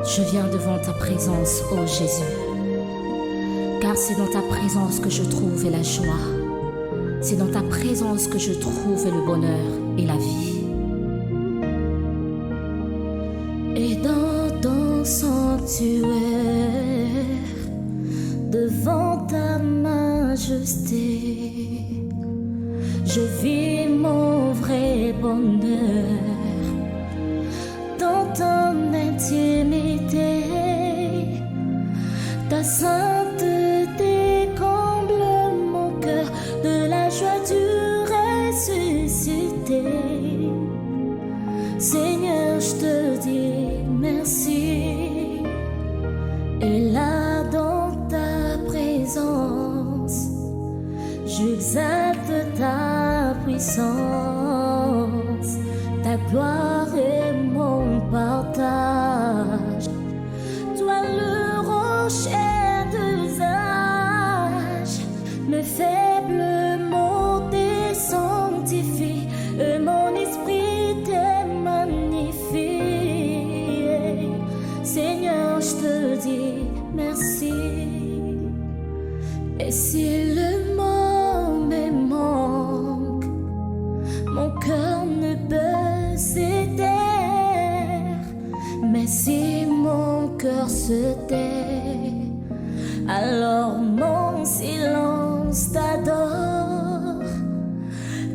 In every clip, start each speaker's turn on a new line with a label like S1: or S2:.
S1: Je viens devant ta présence, ô Jésus, car c'est dans ta présence que je trouve la joie. C'est dans ta présence que je trouve le bonheur et la vie. Et dans ton sanctuaire, devant ta majesté, je vis mon vrai bonheur dans ton intimité. Ta sainteté comble mon cœur de la joie du ressuscité. Seigneur, je te dis merci. Et là dans ta présence, j'exalte ta puissance. Ta gloire est mon partage. Toi le rocher d'usage, mes faibles mots t'es sanctifie, et mon esprit t'est magnifié. Seigneur, je te dis merci. Et si le mot me manque, mon cœur ne peut se taire. Mais si mon cœur se tait, alors mon silence t'adore.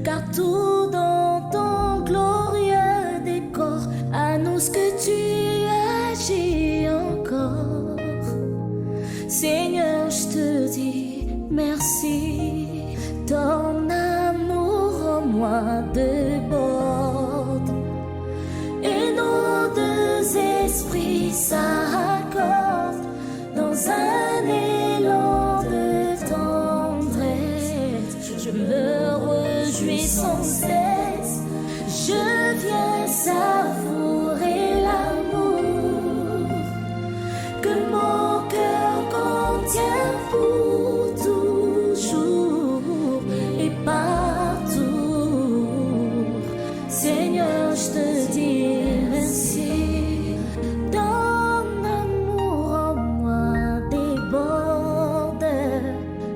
S1: Car tout dans ton glorieux décor annonce que tu agis encore. Seigneur, je te dis merci. Ton amour en moi déborde, et nos deux esprits s'accordent dans un élan de tendresse. Je me réjouis sans cesse, je viens savourer l'amour que mon cœur contient pour toujours et partout. Seigneur, je te dis merci. Ton amour en moi déborde,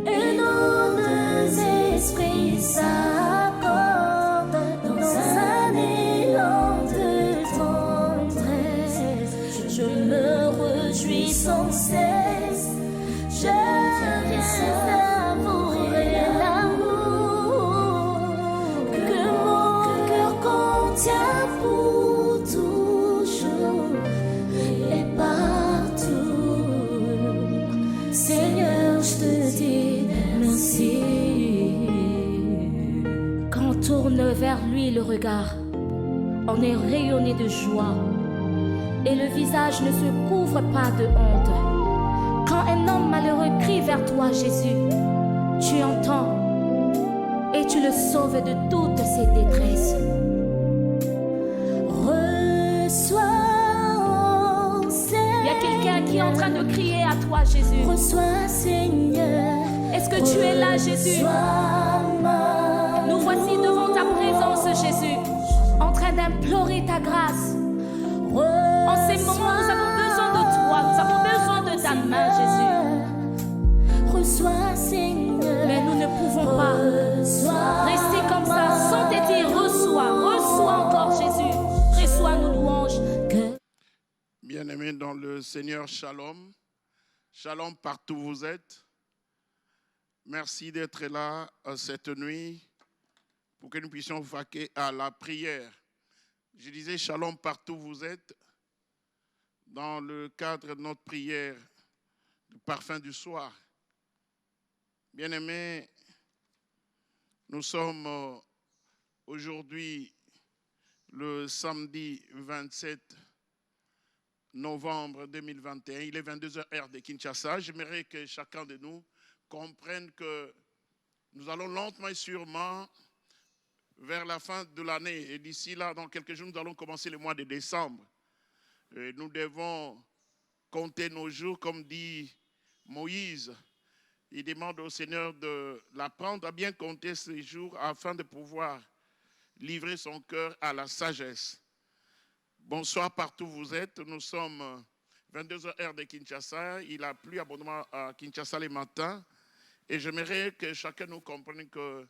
S1: et nos deux esprits s'accordent dans un élan de tendresse. Je me réjouis sans cesse, je viens savourer l'amour que mon cœur contient pour toujours et partout. Seigneur, je te dis merci. Quand on tourne vers lui le regard, on est rayonné de joie, et le visage ne se couvre pas de honte. Quand un homme malheureux crie vers toi, Jésus, tu entends et tu le sauves de toutes ses détresses. Reçois, Seigneur. Il y a quelqu'un qui est en train de crier à toi, Jésus. Reçois, Seigneur. Est-ce que tu es là, Jésus? Nous voici devant ta présence, Jésus, en train d'implorer ta grâce. En ces moments, nous avons besoin de toi, nous avons besoin de ta main, Jésus. Reçois, Seigneur. Mais nous ne pouvons pas rester comme ça sans te dire reçois encore, Jésus. Reçois nos louanges.
S2: Bien-aimés dans le Seigneur, shalom. Shalom partout où vous êtes. Merci d'être là cette nuit pour que nous puissions vaquer à la prière. Je disais shalom partout où vous êtes dans le cadre de notre prière du parfum du soir. Bien-aimés, nous sommes aujourd'hui le samedi 27 novembre 2021. Il est 22h heure de Kinshasa. J'aimerais que chacun de nous comprenne que nous allons lentement et sûrement vers la fin de l'année. Et d'ici là, dans quelques jours, nous allons commencer le mois de décembre. Et nous devons compter nos jours, comme dit Moïse. Il demande au Seigneur de l'apprendre à bien compter ses jours afin de pouvoir livrer son cœur à la sagesse. Bonsoir partout où vous êtes. Nous sommes 22h heure de Kinshasa. Il a plu abondamment à Kinshasa les matins. Et j'aimerais que chacun nous comprenne que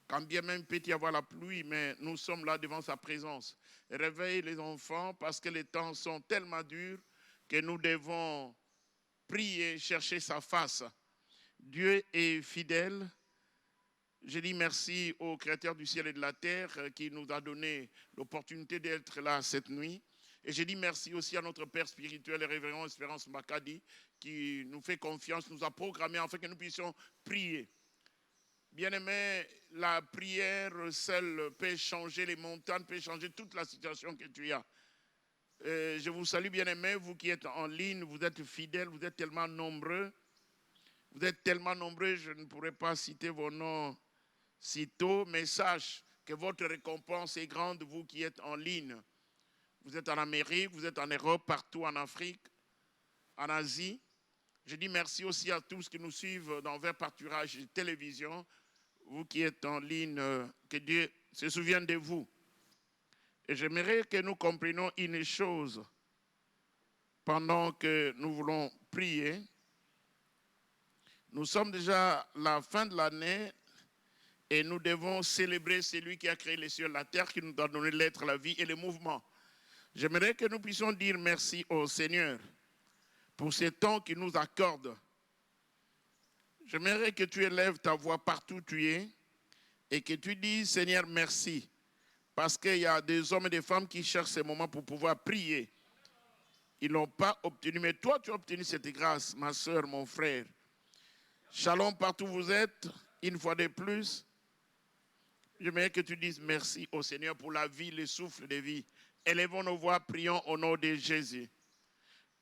S2: quand bien même peut y avoir la pluie, mais nous sommes là devant sa présence. Réveille les enfants parce que les temps sont tellement durs que nous devons prier, chercher sa face. Dieu est fidèle. Je dis merci au Créateur du ciel et de la terre qui nous a donné l'opportunité d'être là cette nuit. Et je dis merci aussi à notre Père spirituel et révérend Espérance Makadi qui nous fait confiance, nous a programmé afin que nous puissions prier. Bien-aimé, la prière seule peut changer les montagnes, peut changer toute la situation que tu as. Je vous salue, bien-aimés, vous qui êtes en ligne, vous êtes fidèles, vous êtes tellement nombreux. Vous êtes tellement nombreux, je ne pourrais pas citer vos noms sitôt, mais sache que votre récompense est grande, vous qui êtes en ligne. Vous êtes en Amérique, vous êtes en Europe, partout en Afrique, en Asie. Je dis merci aussi à tous qui nous suivent dans Vert Pâturage et Télévision. Vous qui êtes en ligne, que Dieu se souvienne de vous. Et j'aimerais que nous comprenions une chose pendant que nous voulons prier. Nous sommes déjà à la fin de l'année et nous devons célébrer celui qui a créé les cieux et la terre, qui nous a donné l'être, la vie et le mouvement. J'aimerais que nous puissions dire merci au Seigneur pour ce temps qu'il nous accorde. J'aimerais que tu élèves ta voix partout où tu es et que tu dises, Seigneur, merci. Parce qu'il y a des hommes et des femmes qui cherchent ces moments pour pouvoir prier. Ils n'ont pas obtenu, mais toi, tu as obtenu cette grâce, ma soeur, mon frère. Shalom partout où vous êtes, une fois de plus. J'aimerais que tu dises merci au Seigneur pour la vie, le souffle de vie. Élevons nos voix, prions au nom de Jésus.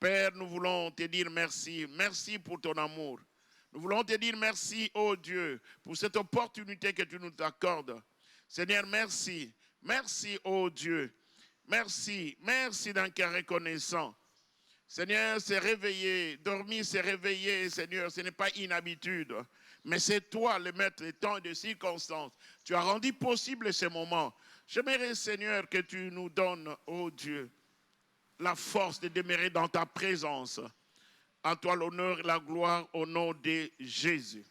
S2: Père, nous voulons te dire merci. Merci pour ton amour. Nous voulons te dire merci, oh Dieu, pour cette opportunité que tu nous accordes. Seigneur, merci. Merci, oh Dieu. Merci. Merci d'un cœur reconnaissant. Seigneur, c'est réveiller. Dormir, c'est réveiller, Seigneur. Ce n'est pas une habitude. Mais c'est toi, le maître des temps et des circonstances. Tu as rendu possible ce moment. J'aimerais, Seigneur, que tu nous donnes, oh Dieu, la force de demeurer dans ta présence. À toi l'honneur et la gloire au nom de Jésus.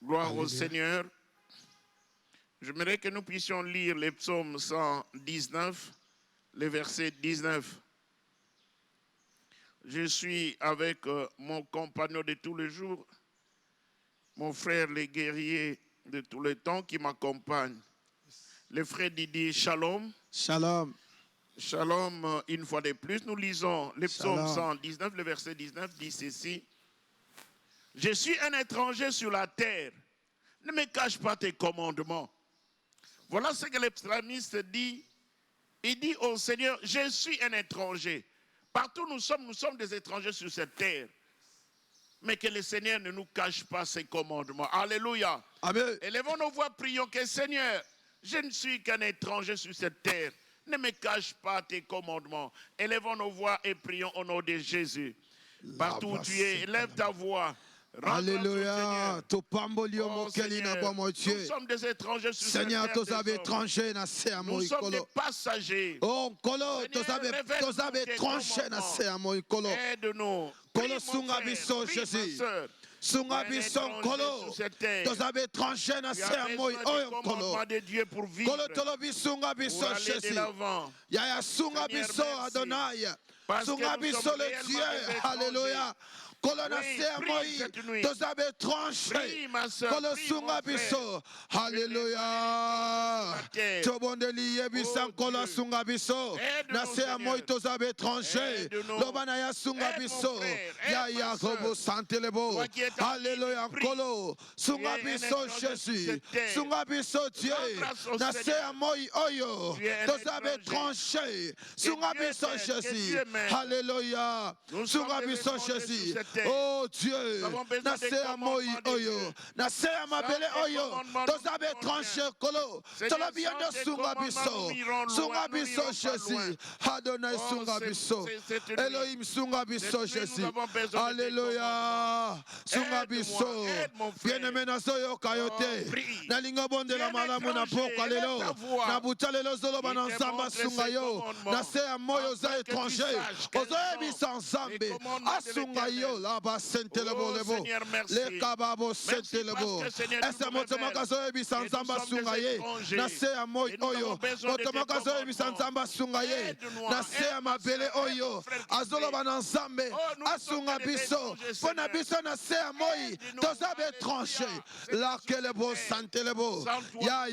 S2: Gloire Alléluia. Au Seigneur. J'aimerais que nous puissions lire les psaumes 119, le verset 19. Je suis avec mon compagnon de tous les jours, mon frère le guerrier de tous les temps qui m'accompagne. Le frère Didier, shalom.
S3: Shalom.
S2: Shalom, une fois de plus, nous lisons le psaume 119, le verset 19 dit ceci. Je suis un étranger sur la terre, ne me cache pas tes commandements. Voilà ce que le psalmiste dit. Il dit au Seigneur, je suis un étranger. Partout où nous sommes des étrangers sur cette terre. Mais que le Seigneur ne nous cache pas ses commandements. Alléluia.
S3: Amen.
S2: Élevons nos voix, prions que Seigneur, je ne suis qu'un étranger sur cette terre. Ne me cache pas tes commandements. Élevons nos voix et prions au nom de Jésus. Partout où tu es, élève ta voix.
S3: Alléluia. Nous
S2: sommes des étrangers sur
S3: Seigneur,
S2: cette terre. Nous sommes des passagers.
S3: Oh, Kolo,
S2: aide-nous. Jésus.
S3: Sunga bison kolo tozabe tranché na se amoy oyo kolo kolo tolo bisunga biso Jésus ya sunga biso Adonai sunga biso le Dieu alléluia kolo na se amoy tozabe tranché kolo sunga biso alléluia tobondeli yebisan kolo sunga biso na se amoy tozabe tranché lobana ya sunga biso ya robo santelebo alléluia kolo sunga biso Jésus sunga biso Dieu na se amoy oyo tozabe tranché sunga biso Jésus alléluia sunga biso Jésus oh Dieu na se amoy oyo na se amabele oyo tozabe tranché kolo tolabiyando sunga biso Jésus Adonai sunga biso Elohim sunga biso Jésus alléluia asunga biso. Bien-aimé nazoyo kayote. Na linga bonde la malamu na poko lelo. Na buta lelo zolo bana nzamba asunga yo. Na se ya moyo za étranger. Ozo ebisa nzambe. Asunga yo la ba sente lebo lebo. Le kababo sente lebo. Ese moto makazo ebisa nzamba asunga ye. Na se ya moyo oyo. Moto makazo ebisa nzamba asunga ye. Na se ya mabele oyo. Azolo bana nzambe asunga biso. Pona biso na se ya moyi. Toza be tranché. La kelebo sante lebo. Ya.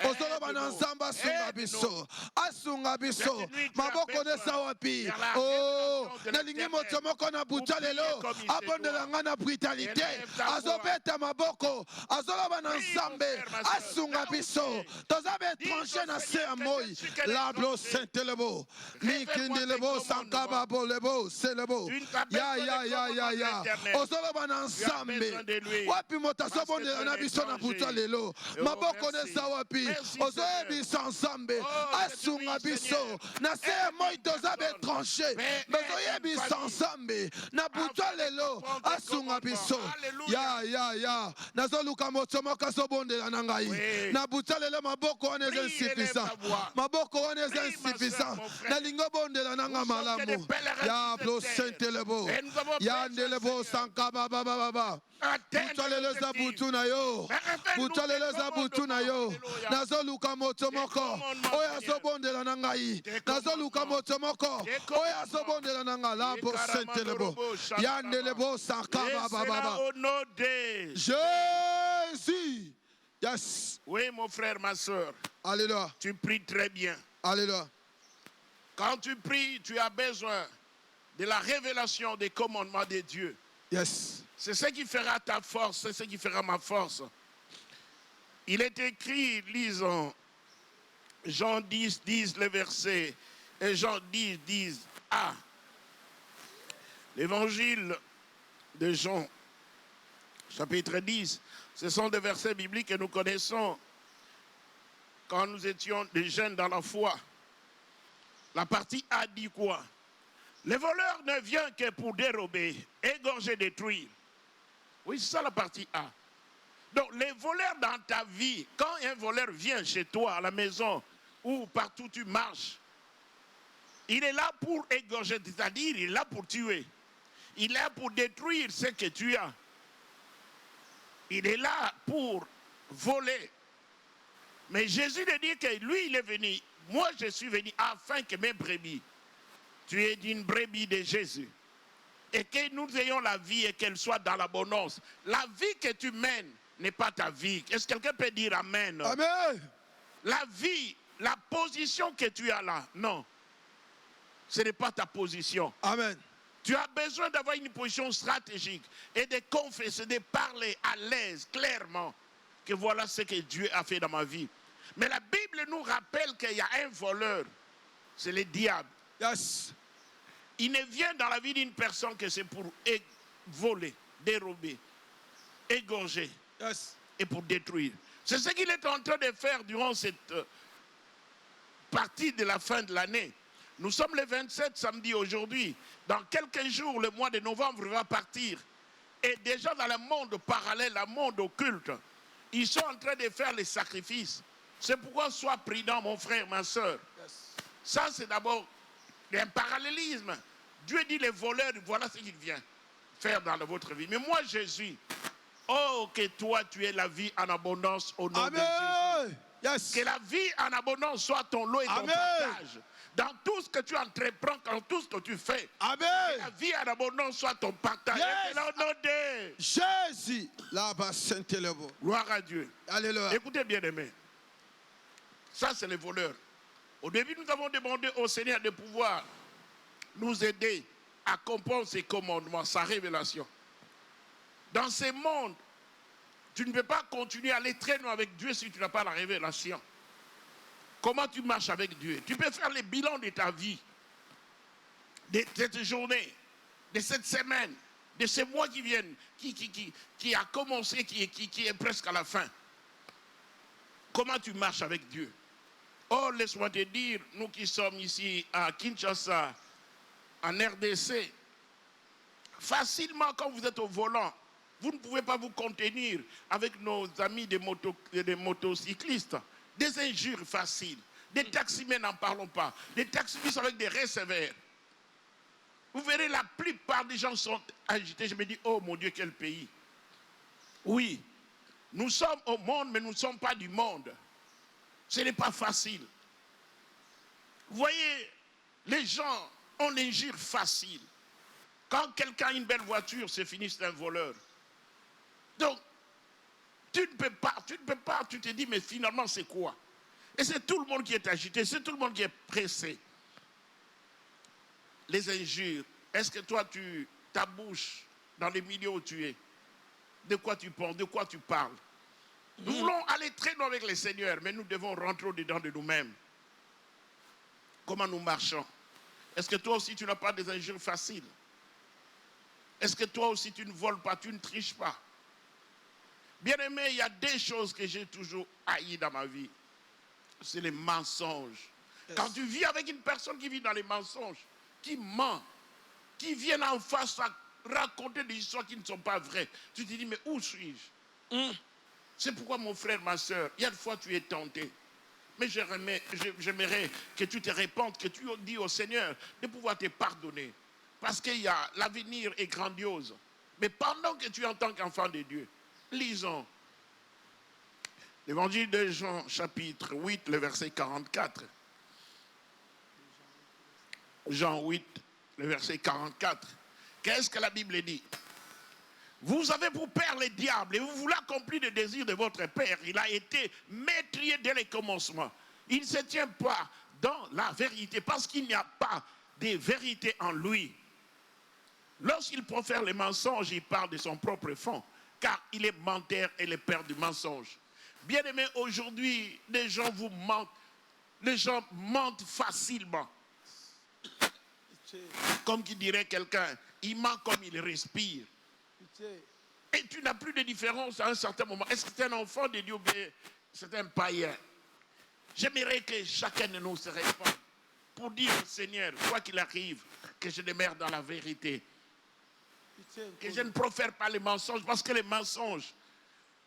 S3: Ozolo bana nzamba asunga biso. Asunga biso. Maboko nesa wapi. Oh, nalingi moto moko na buta lelo. Abondela nga na brutalité. Azobeta maboko. Azolo bana nzambe asunga biso. Toza be tranché na se ya moyi. Lablo sente lebo. Mikindi lebo sankaba bo lebo se lebo. Ya. Ozolo bana nzambe. Wapi moto azobondela na biso na buta lelo. Maboko nesa wapi. Ozo ebisa nzambe. Asunga biso. Na se ya moyi toza be tranché. Bezo yebisa nzambe. Na buta lelo. Asunga biso. Ya. Nazoluka moto moko azobondela na ngai. Na buta lelo maboko wana eza insuffisant. Maboko wana eza insuffisant. Na lingo bondela na nga malamu. Ya blo sente lebo. Ya ndelebo sankaba baba. Butalele za butu na yo. Butalele za butu na yo. Nazoluka moto moko. Oya zobondela na ngai. Nazoluka moto moko. Oya zobondela na nga labo sente lebo. Ya ndelebo sankaba baba. Jésus. Yes.
S2: Oui, mon frère, ma soeur.
S3: Alléluia.
S2: Tu pries très bien.
S3: Alléluia.
S2: Quand tu pries, tu as besoin de la révélation des commandements de Dieu.
S3: Yes.
S2: C'est ce qui fera ta force, c'est ce qui fera ma force. Il est écrit, lisons, Jean 10, le verset, et Jean 10, A. L'évangile de Jean, chapitre 10, ce sont des versets bibliques que nous connaissons quand nous étions des jeunes dans la foi. La partie A dit quoi? Le voleur ne vient que pour dérober, égorger, détruire. Oui, c'est ça la partie A. Donc, les voleurs dans ta vie, quand un voleur vient chez toi, à la maison, ou partout où tu marches, il est là pour égorger, c'est-à-dire il est là pour tuer. Il est là pour détruire ce que tu as. Il est là pour voler. Mais Jésus te dit que lui, il est venu. Moi, je suis venu afin que mes brebis, tu es d'une brebis de Jésus. Et que nous ayons la vie et qu'elle soit dans l'abondance. La vie que tu mènes n'est pas ta vie. Est-ce que quelqu'un peut dire Amen?
S3: Amen.
S2: La vie, la position que tu as là, non. Ce n'est pas ta position.
S3: Amen.
S2: Tu as besoin d'avoir une position stratégique et de confesser, de parler à l'aise, clairement, que voilà ce que Dieu a fait dans ma vie. Mais la Bible nous rappelle qu'il y a un voleur, c'est le diable.
S3: Yes.
S2: Il ne vient dans la vie d'une personne que c'est pour voler, dérober, égorger,
S3: Yes.
S2: et pour détruire. C'est ce qu'il est en train de faire durant cette partie de la fin de l'année. Nous sommes le 27 samedi aujourd'hui. Dans quelques jours, le mois de novembre va partir. Et déjà dans le monde parallèle, le monde occulte, ils sont en train de faire les sacrifices. C'est pourquoi sois prudent, mon frère, ma soeur.
S3: Yes.
S2: Ça, c'est d'abord un parallélisme. Dieu dit les voleurs, voilà ce qu'il vient faire dans votre vie. Mais moi, Jésus, oh, que toi, tu aies la vie en abondance au nom de Jésus.
S3: Yes.
S2: Que la vie en abondance soit ton lot et ton partage. Dans tout ce que tu entreprends, dans tout ce que tu fais.
S3: Amen.
S2: Que la vie en abondance soit ton partage.
S3: Yes.
S2: Et au nom de
S3: Jésus. Là-bas, Saint-Élève.
S2: Gloire à Dieu.
S3: Alléluia.
S2: Écoutez bien aimés. Ça, c'est les voleurs. Au début, nous avons demandé au Seigneur de pouvoir nous aider à comprendre ses commandements, sa révélation. Dans ce monde, tu ne peux pas continuer à aller très loin avec Dieu si tu n'as pas la révélation. Comment tu marches avec Dieu? Tu peux faire les bilans de ta vie, de cette journée, de cette semaine, de ces mois qui viennent, qui a commencé, qui est presque à la fin. Comment tu marches avec Dieu? Oh, laisse-moi te dire, nous qui sommes ici à Kinshasa, en RDC, facilement quand vous êtes au volant. Vous ne pouvez pas vous contenir avec nos amis des motocyclistes. Des injures faciles. Des taximens, n'en parlons pas. Des taxistes avec des raies sévères. Vous verrez, la plupart des gens sont agités. Je me dis, oh mon Dieu, quel pays. Oui, nous sommes au monde, mais nous ne sommes pas du monde. Ce n'est pas facile. Vous voyez, les gens ont l'injure facile. Quand quelqu'un a une belle voiture, c'est fini, c'est un voleur. Donc, tu ne peux pas, tu te dis, mais finalement, c'est quoi? Et c'est tout le monde qui est agité, c'est tout le monde qui est pressé. Les injures, est-ce que toi, ta bouche, dans les milieux où tu es, de quoi tu penses, de quoi tu parles? Nous voulons aller très loin avec le Seigneur, mais nous devons rentrer au-dedans de nous-mêmes. Comment nous marchons? Est-ce que toi aussi, tu n'as pas des injures faciles? Est-ce que toi aussi, tu ne voles pas, tu ne triches pas? Bien-aimé, il y a des choses que j'ai toujours haïes dans ma vie. C'est les mensonges. Yes. Quand tu vis avec une personne qui vit dans les mensonges, qui ment, qui vient en face à raconter des histoires qui ne sont pas vraies, tu te dis, mais où suis-je? C'est pourquoi, mon frère, ma soeur, il y a des fois tu es tenté. Mais j'aimerais que tu te répandes, que tu dis au Seigneur de pouvoir te pardonner. Parce que l'avenir est grandiose. Mais pendant que tu es en tant qu'enfant de Dieu, lisons l'évangile de Jean, chapitre 8, le verset 44. Jean 8, le verset 44. Qu'est-ce que la Bible dit? Vous avez pour père le diable et vous voulez accomplir les désirs de votre père. Il a été maîtrisé dès le commencement. Il ne se tient pas dans la vérité parce qu'il n'y a pas de vérité en lui. Lorsqu'il profère les mensonges, il parle de son propre fond, car il est menteur et le père du mensonge. Bien-aimés, aujourd'hui, les gens vous mentent. Les gens mentent facilement. Comme qui dirait quelqu'un, il ment comme il respire. Et tu n'as plus de différence à un certain moment. Est-ce que c'est un enfant de Dieu ou bien c'est un païen? J'aimerais que chacun de nous se réponde pour dire au Seigneur, quoi qu'il arrive, que je demeure dans la vérité. Que je ne profère pas les mensonges, parce que les mensonges,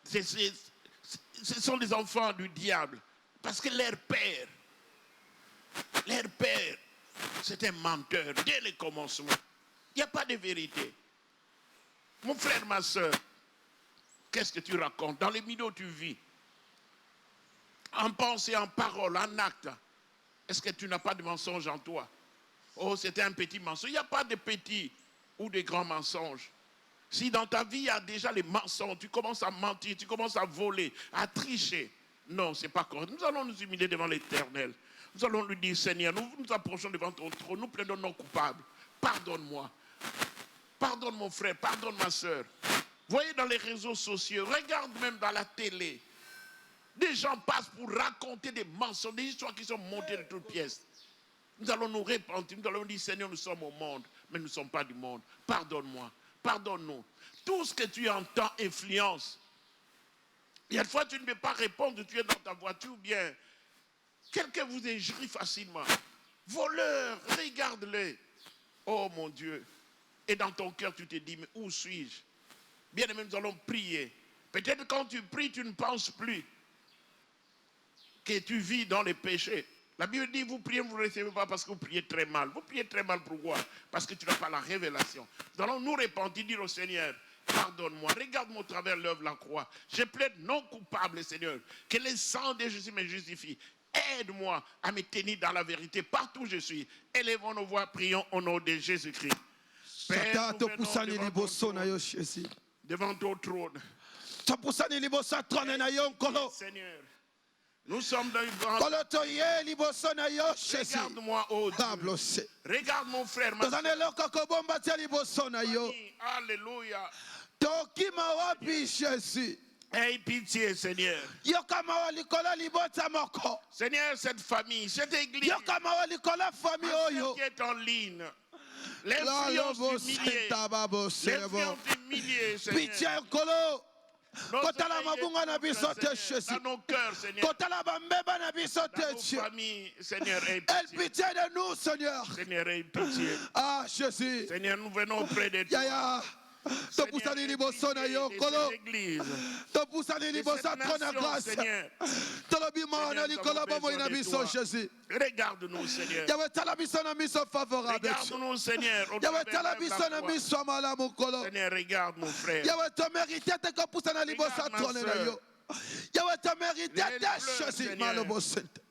S2: ce sont des enfants du diable. Parce que leur père, c'est un menteur dès le commencement. Il n'y a pas de vérité. Mon frère, ma soeur, qu'est-ce que tu racontes? Dans les milieux où tu vis, en pensée, en parole, en acte, est-ce que tu n'as pas de mensonge en toi? Oh, c'était un petit mensonge. Il n'y a pas de petits ou de grands mensonges. Si dans ta vie, il y a déjà les mensonges, tu commences à mentir, tu commences à voler, à tricher. Non, ce n'est pas correct. Nous allons nous humilier devant l'Éternel. Nous allons lui dire, Seigneur, nous nous approchons devant ton trône, nous plaidons nos coupables. Pardonne-moi. Pardonne mon frère, pardonne ma soeur. Voyez dans les réseaux sociaux, regarde même dans la télé. Des gens passent pour raconter des mensonges, des histoires qui sont montées de toutes pièces. Nous allons nous repentir, nous allons dire, Seigneur, nous sommes au monde, mais nous ne sommes pas du monde. Pardonne-moi, pardonne-nous. Tout ce que tu entends influence. Il y a des fois, tu ne peux pas répondre, tu es dans ta voiture, ou bien quelqu'un vous injurie facilement. Voleur, regarde-le. Oh mon Dieu. Et dans ton cœur, tu te dis, mais où suis-je? Bien aimé, nous allons prier. Peut-être quand tu pries, tu ne penses plus que tu vis dans les péchés. La Bible dit, vous priez, vous ne recevez pas parce que vous priez très mal. Vous priez très mal, pourquoi? Parce que tu n'as pas la révélation. Nous allons nous repentir, dire au Seigneur, pardonne-moi, regarde-moi au travers l'œuvre de la croix. Je plaide non coupable, Seigneur. Que le sang de Jésus me justifie. Aide-moi à me tenir dans la vérité partout où je suis. Élevons nos voix, prions au nom de Jésus-Christ. Père, nous venons devant ton trône. Seigneur, nous sommes dans une grande... Regarde-moi, oh Dieu. Regarde mon frère, ma soeur. Alléluia. Aie pitié, Seigneur. Seigneur, cette famille, cette église, qui est en ligne, l'influence du millier, Seigneur.
S3: Kotala mabunga na biso te Jésus.
S2: Dans nos cœurs, Seigneur.
S3: Kotala bambeba na biso te
S2: Dans nos
S3: Dieu.
S2: familles, Seigneur, aie
S3: Aie
S2: pitié.
S3: pitié de nous, Seigneur.
S2: Seigneur, aie pitié.
S3: Ah, Jésus.
S2: Seigneur, nous venons auprès de toi.
S3: Yaya. Topusani liboso na yo kolo. Topusani liboso trona grâce. Tolobima na likola bomo ina biso Jésus.
S2: Regarde-nous, Seigneur.
S3: Yawe tala biso na miso favorable.
S2: Regarde-nous, Seigneur.
S3: Yawe tala biso na miso malamu kolo.
S2: Seigneur, regarde mon frère.
S3: Yawe to mérité te ko pusana liboso trona na yo. Yawe to mérité te Jésus malobo sente.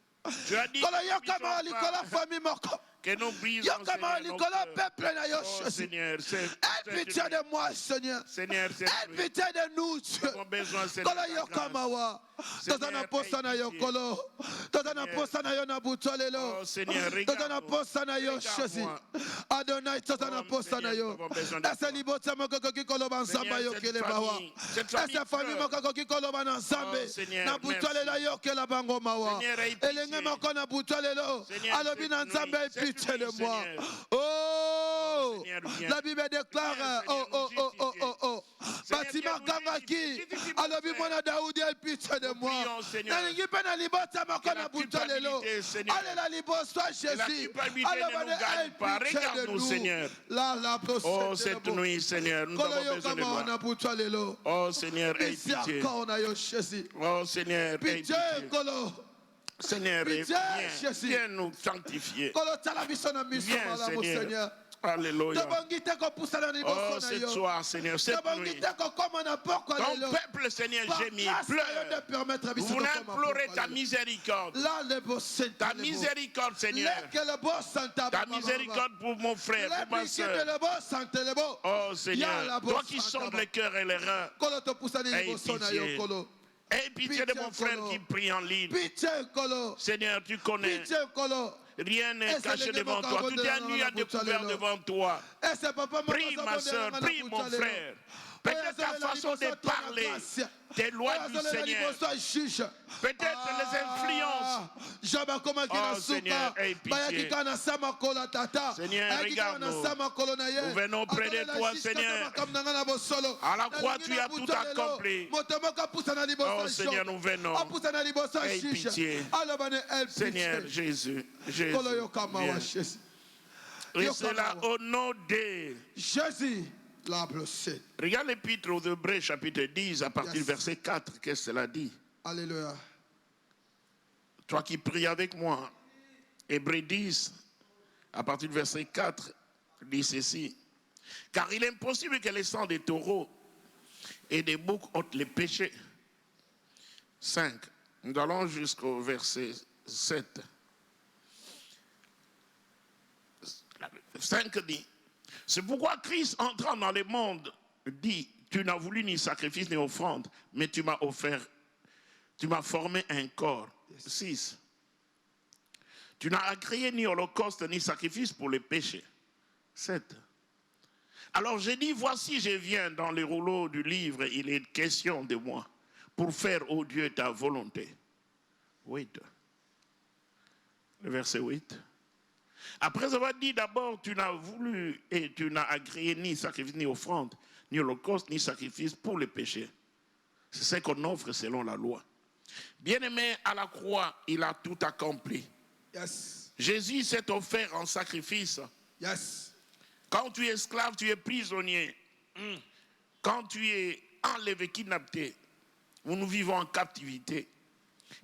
S2: Tu as dit
S3: Kolo yo kama likola famille moko.
S2: que nous brisons,
S3: Yo kama likola peuple na yo
S2: oh,
S3: Jésus.
S2: Seigneur,
S3: Aie pitié de moi, Seigneur.
S2: Seigneur,
S3: Aie pitié de nous, Dieu.
S2: nous avons besoin, Seigneur,
S3: Kolo yo kama wa. Tozana posa na yo kolo. Tozana posa na yo na butolelo.
S2: oh Seigneur,
S3: Tozana
S2: regarde-moi.
S3: posa na yo Jésus. Adonai tozana posa na yo. Ese libota moko koki kolo bansamba yo kele bawa. Ese famille moko koki kolo banansambe. Na butolelo yo kele bango mawa. Elenge moko na butolelo. Alobi na nzambe pitié de moi. Oh, la Bible déclare, oh, bâtiment Kangaki, alobi mona Daoudi el pitié de moi. Nalingi pena libota makona butolelo. Allez la liboso Jésus.
S2: Regarde-nous, Seigneur. Oh, cette nuit, Seigneur, nous avons besoin de toi. Oh, Seigneur, aie pitié. Oh, Seigneur, aie pitié. Seigneur, viens nous sanctifier. Viens, Seigneur. Alléluia. Oh, cette soir, Seigneur, cette nuit. Ton peuple, Seigneur, gémit, pleure. Vous voulez implorer ta miséricorde. Ta miséricorde, Seigneur. Ta miséricorde pour mon frère, pour ma soeur. Oh, Seigneur, toi qui sondes les cœurs et les reins. Aie pitié. Aie pitié de mon frère qui prie en ligne. Seigneur, tu connais. Rien n'est caché devant toi. Tout est nu à découvert devant toi. Prie ma soeur, prie mon frère. Peut-être ta façon de parler t'éloigne du Seigneur. Peut-être les influences. Oh Seigneur, aie pitié. Seigneur, regarde-nous. Nous venons près de toi, Seigneur. À la croix, tu as tout accompli. Oh Seigneur, nous venons. Aie pitié. Seigneur Jésus. Jésus. Viens. Et cela au nom de
S3: Jésus.
S2: Regarde l'épître aux Hébreux chapitre 10 à partir du verset 4. Qu'est-ce que cela dit?
S3: Alléluia.
S2: Toi qui pries avec moi, Hébreux 10 à partir du verset 4 dit ceci. Car il est impossible que les sangs des taureaux et des boucs ôtent les péchés. 5. Nous allons jusqu'au verset 7. 5 dit. C'est pourquoi Christ, entrant dans le monde, dit, tu n'as voulu ni sacrifice ni offrande, mais tu m'as offert, tu m'as formé un corps. 6. Tu n'as agréé ni holocauste ni sacrifice pour les péchés. 7. Alors j'ai dit, voici je viens dans les rouleaux du livre, il est question de moi, pour faire, ô Dieu, ta volonté. 8. Le verset 8. Après avoir dit d'abord, tu n'as voulu et tu n'as agréé ni sacrifice, ni offrande, ni holocauste, ni sacrifice pour les péchés. C'est ce qu'on offre selon la loi. Bien-aimé, à la croix, il a tout accompli.
S3: Yes.
S2: Jésus s'est offert en sacrifice.
S3: Yes.
S2: Quand tu es esclave, tu es prisonnier. Quand tu es enlevé, kidnappé, nous vivons en captivité.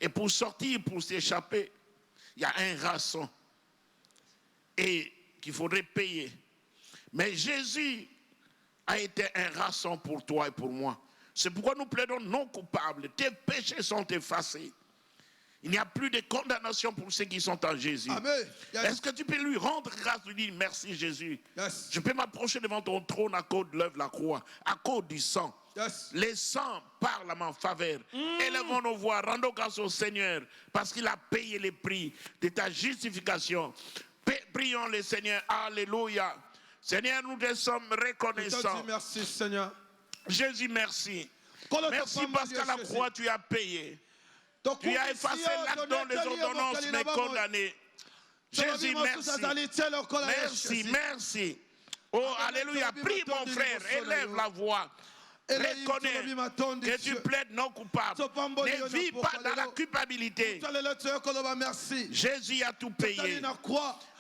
S2: Et pour sortir, pour s'échapper, il y a un rançon. Et qu'il faudrait payer. Mais Jésus a été un rançon pour toi et pour moi. C'est pourquoi nous plaidons non coupables. Tes péchés sont effacés. Il n'y a plus de condamnation pour ceux qui sont en Jésus.
S3: Amen. Yes.
S2: Est-ce que tu peux lui rendre grâce, lui dire merci Jésus?
S3: Yes.
S2: Je peux m'approcher devant ton trône à cause de l'œuvre de la croix, à cause du sang.
S3: Yes.
S2: Les sangs parlent à ma faveur. Élevons nos voix, rendons grâce au Seigneur parce qu'il a payé les prix de ta justification. Prions le Seigneur. Alléluia. Seigneur, nous te sommes reconnaissants.
S3: Merci Seigneur.
S2: Jésus, merci. Merci parce qu'à la croix, tu as payé. Tu as effacé l'acte dont les ordonnances me condamnaient. Jésus, merci. Merci, merci. Oh, alléluia. Prie mon frère, élève la voix. Reconnais que tu plaides non coupable. Ne vis pas dans la culpabilité. Jésus a tout payé.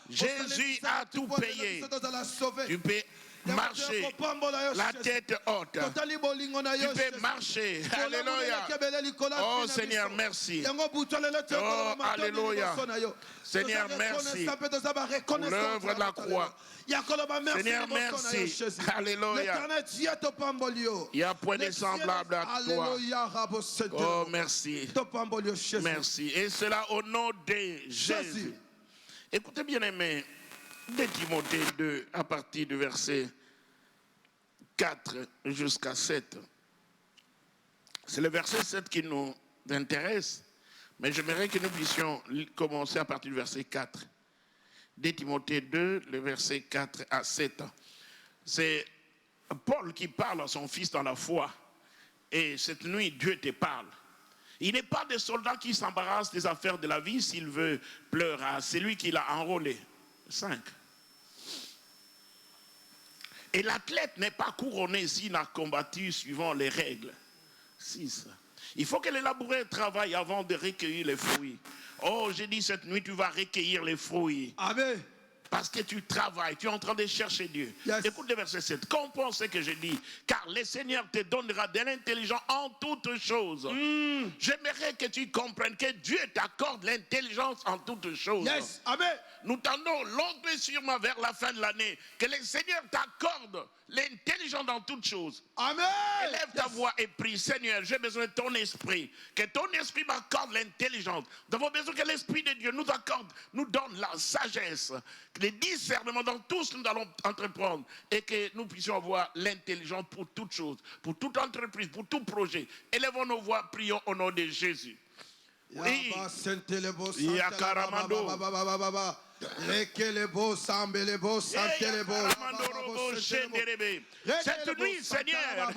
S2: Jésus a tout payé. Tu peux marcher la tête haute. Tu peux marcher. Alléluia. Oh Seigneur, merci. Oh Alléluia. Seigneur, merci pour l'œuvre de la croix. Seigneur, merci. Alléluia. Il n'y a point de semblable à toi. Oh, merci. Merci. Et cela au nom de Jésus. Écoutez bien aimé, de Timothée 2 à partir du verset 4 jusqu'à 7. C'est le verset 7 qui nous intéresse, mais j'aimerais que nous puissions commencer à partir du verset 4. De Timothée 2, le verset 4 à 7. C'est Paul qui parle à son fils dans la foi. Et cette nuit, Dieu te parle. Il n'est pas des soldats qui s'embarrassent des affaires de la vie s'il veut pleurer. C'est lui qui l'a enrôlé. 5. Et l'athlète n'est pas couronné s'il n'a combattu suivant les règles. 6. Il faut que le laboureur travaille avant de recueillir les fruits. Oh, j'ai dit cette nuit, tu vas recueillir les fruits.
S3: Amen.
S2: Parce que tu travailles, tu es en train de chercher Dieu.
S3: Yes.
S2: Écoute le verset 7. Comprends ce que je dis. Car le Seigneur te donnera de l'intelligence en toutes choses. J'aimerais que tu comprennes que Dieu t'accorde l'intelligence en toutes choses.
S3: Yes. Amen.
S2: Nous tendons longtemps et sûrement vers la fin de l'année que le Seigneur t'accorde l'intelligence dans toutes choses.
S3: Amen.
S2: Élève ta voix et prie. Seigneur, j'ai besoin de ton esprit. Que ton esprit m'accorde l'intelligence. Nous avons besoin que l'esprit de Dieu nous accorde, nous donne la sagesse, le discernement dans tout ce que nous allons entreprendre et que nous puissions avoir l'intelligence pour toutes choses, pour toute entreprise, pour tout projet. Élevons nos voix, prions au nom de Jésus. Oui. Yakaramando. Cette nuit, Seigneur,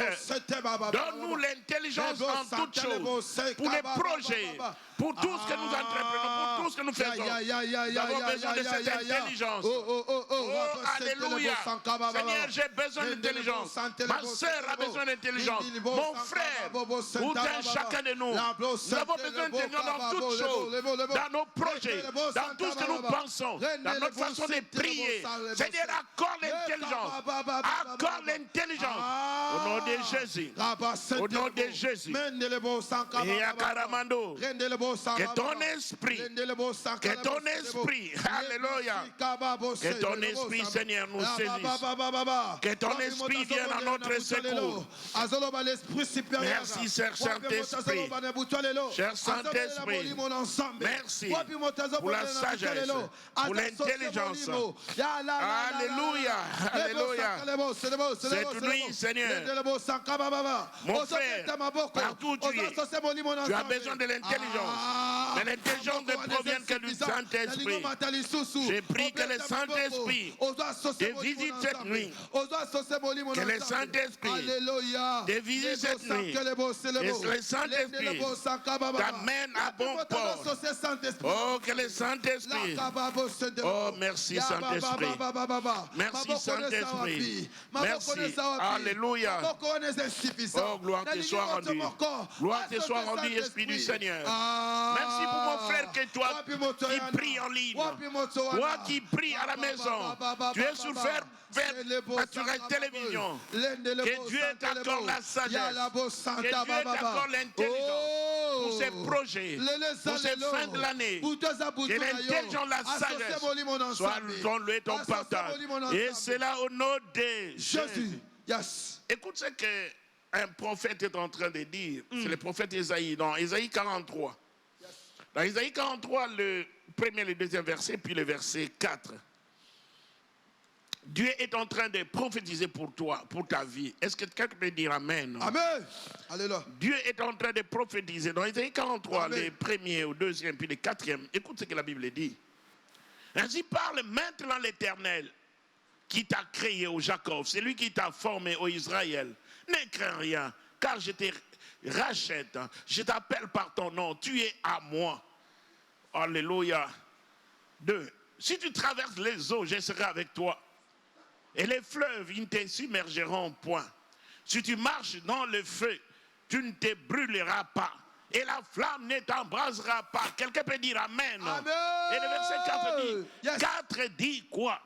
S2: donne-nous l'intelligence en toutes choses, pour les projets, pour tout ce que nous entreprenons, pour tout ce que nous faisons. Nous avons besoin de cette intelligence. Oh, alléluia. Seigneur, j'ai besoin d'intelligence. Ma soeur a besoin d'intelligence. Mon frère, ou chacun de nous. Nous avons besoin d'intelligence dans toutes choses, dans nos projets, dans tout ce que nous pensons, dans notre façon de prier. Seigneur, accorde l'intelligence. Accorde l'intelligence. Au nom de Jésus. Au nom de Jésus. Et à Caramando. Que ton esprit, alléluia, que ton esprit, Seigneur, nous saisisse. Que ton esprit vienne à notre secours. Merci, cher Saint-Esprit. Cher Saint-Esprit, merci pour la sagesse, pour l'intelligence. Alléluia, alléluia. Cette nuit, Seigneur, mon frère, partout où tu es, tu as besoin de l'intelligence. Mais l'intelligence ne provient que du Saint-Esprit. J'ai pris que le Saint-Esprit te visite cette nuit. Que le Saint-Esprit te visite cette nuit. Et le Saint-Esprit t'amène à bon port. Oh, que le Saint-Esprit. Oh, merci Saint-Esprit. Merci Saint-Esprit. Merci. Alléluia. Oh, gloire te soit rendue. Gloire te soit rendue, Esprit du Seigneur. Merci pour mon frère que toi qui prie en ligne. Toi qui prie à la maison. Tu es sur la télévision. Que Dieu t'accorde la sagesse. Que Dieu t'accorde l'intelligence pour ces projets, pour ces fins de l'année. Que l'intelligence, la sagesse soit ton partage. Et c'est là au nom de Jésus. Écoute ce qu'un prophète est en train de dire. C'est le prophète Ésaïe, dans Ésaïe 43. Dans Ésaïe 43, le premier et le deuxième verset, puis le verset 4. Dieu est en train de prophétiser pour toi, pour ta vie. Est-ce que quelqu'un peut dire Amen?
S3: Amen. Alléluia.
S2: Dieu est en train de prophétiser. Dans Ésaïe 43, le premier, au deuxième, puis le quatrième. Écoute ce que la Bible dit. Ainsi parle maintenant l'Éternel qui t'a créé au Jacob. C'est lui qui t'a formé au Israël. Ne crains rien, car je te rachète. Je t'appelle par ton nom. Tu es à moi. Alléluia. 2. Si tu traverses les eaux, je serai avec toi. Et les fleuves, ils ne te submergeront point. Si tu marches dans le feu, tu ne te brûleras pas. Et la flamme ne t'embrasera pas. Quelqu'un peut dire Amen.
S3: Amen.
S2: Et le verset 4 dit,
S3: Yes.
S2: 4 dit quoi?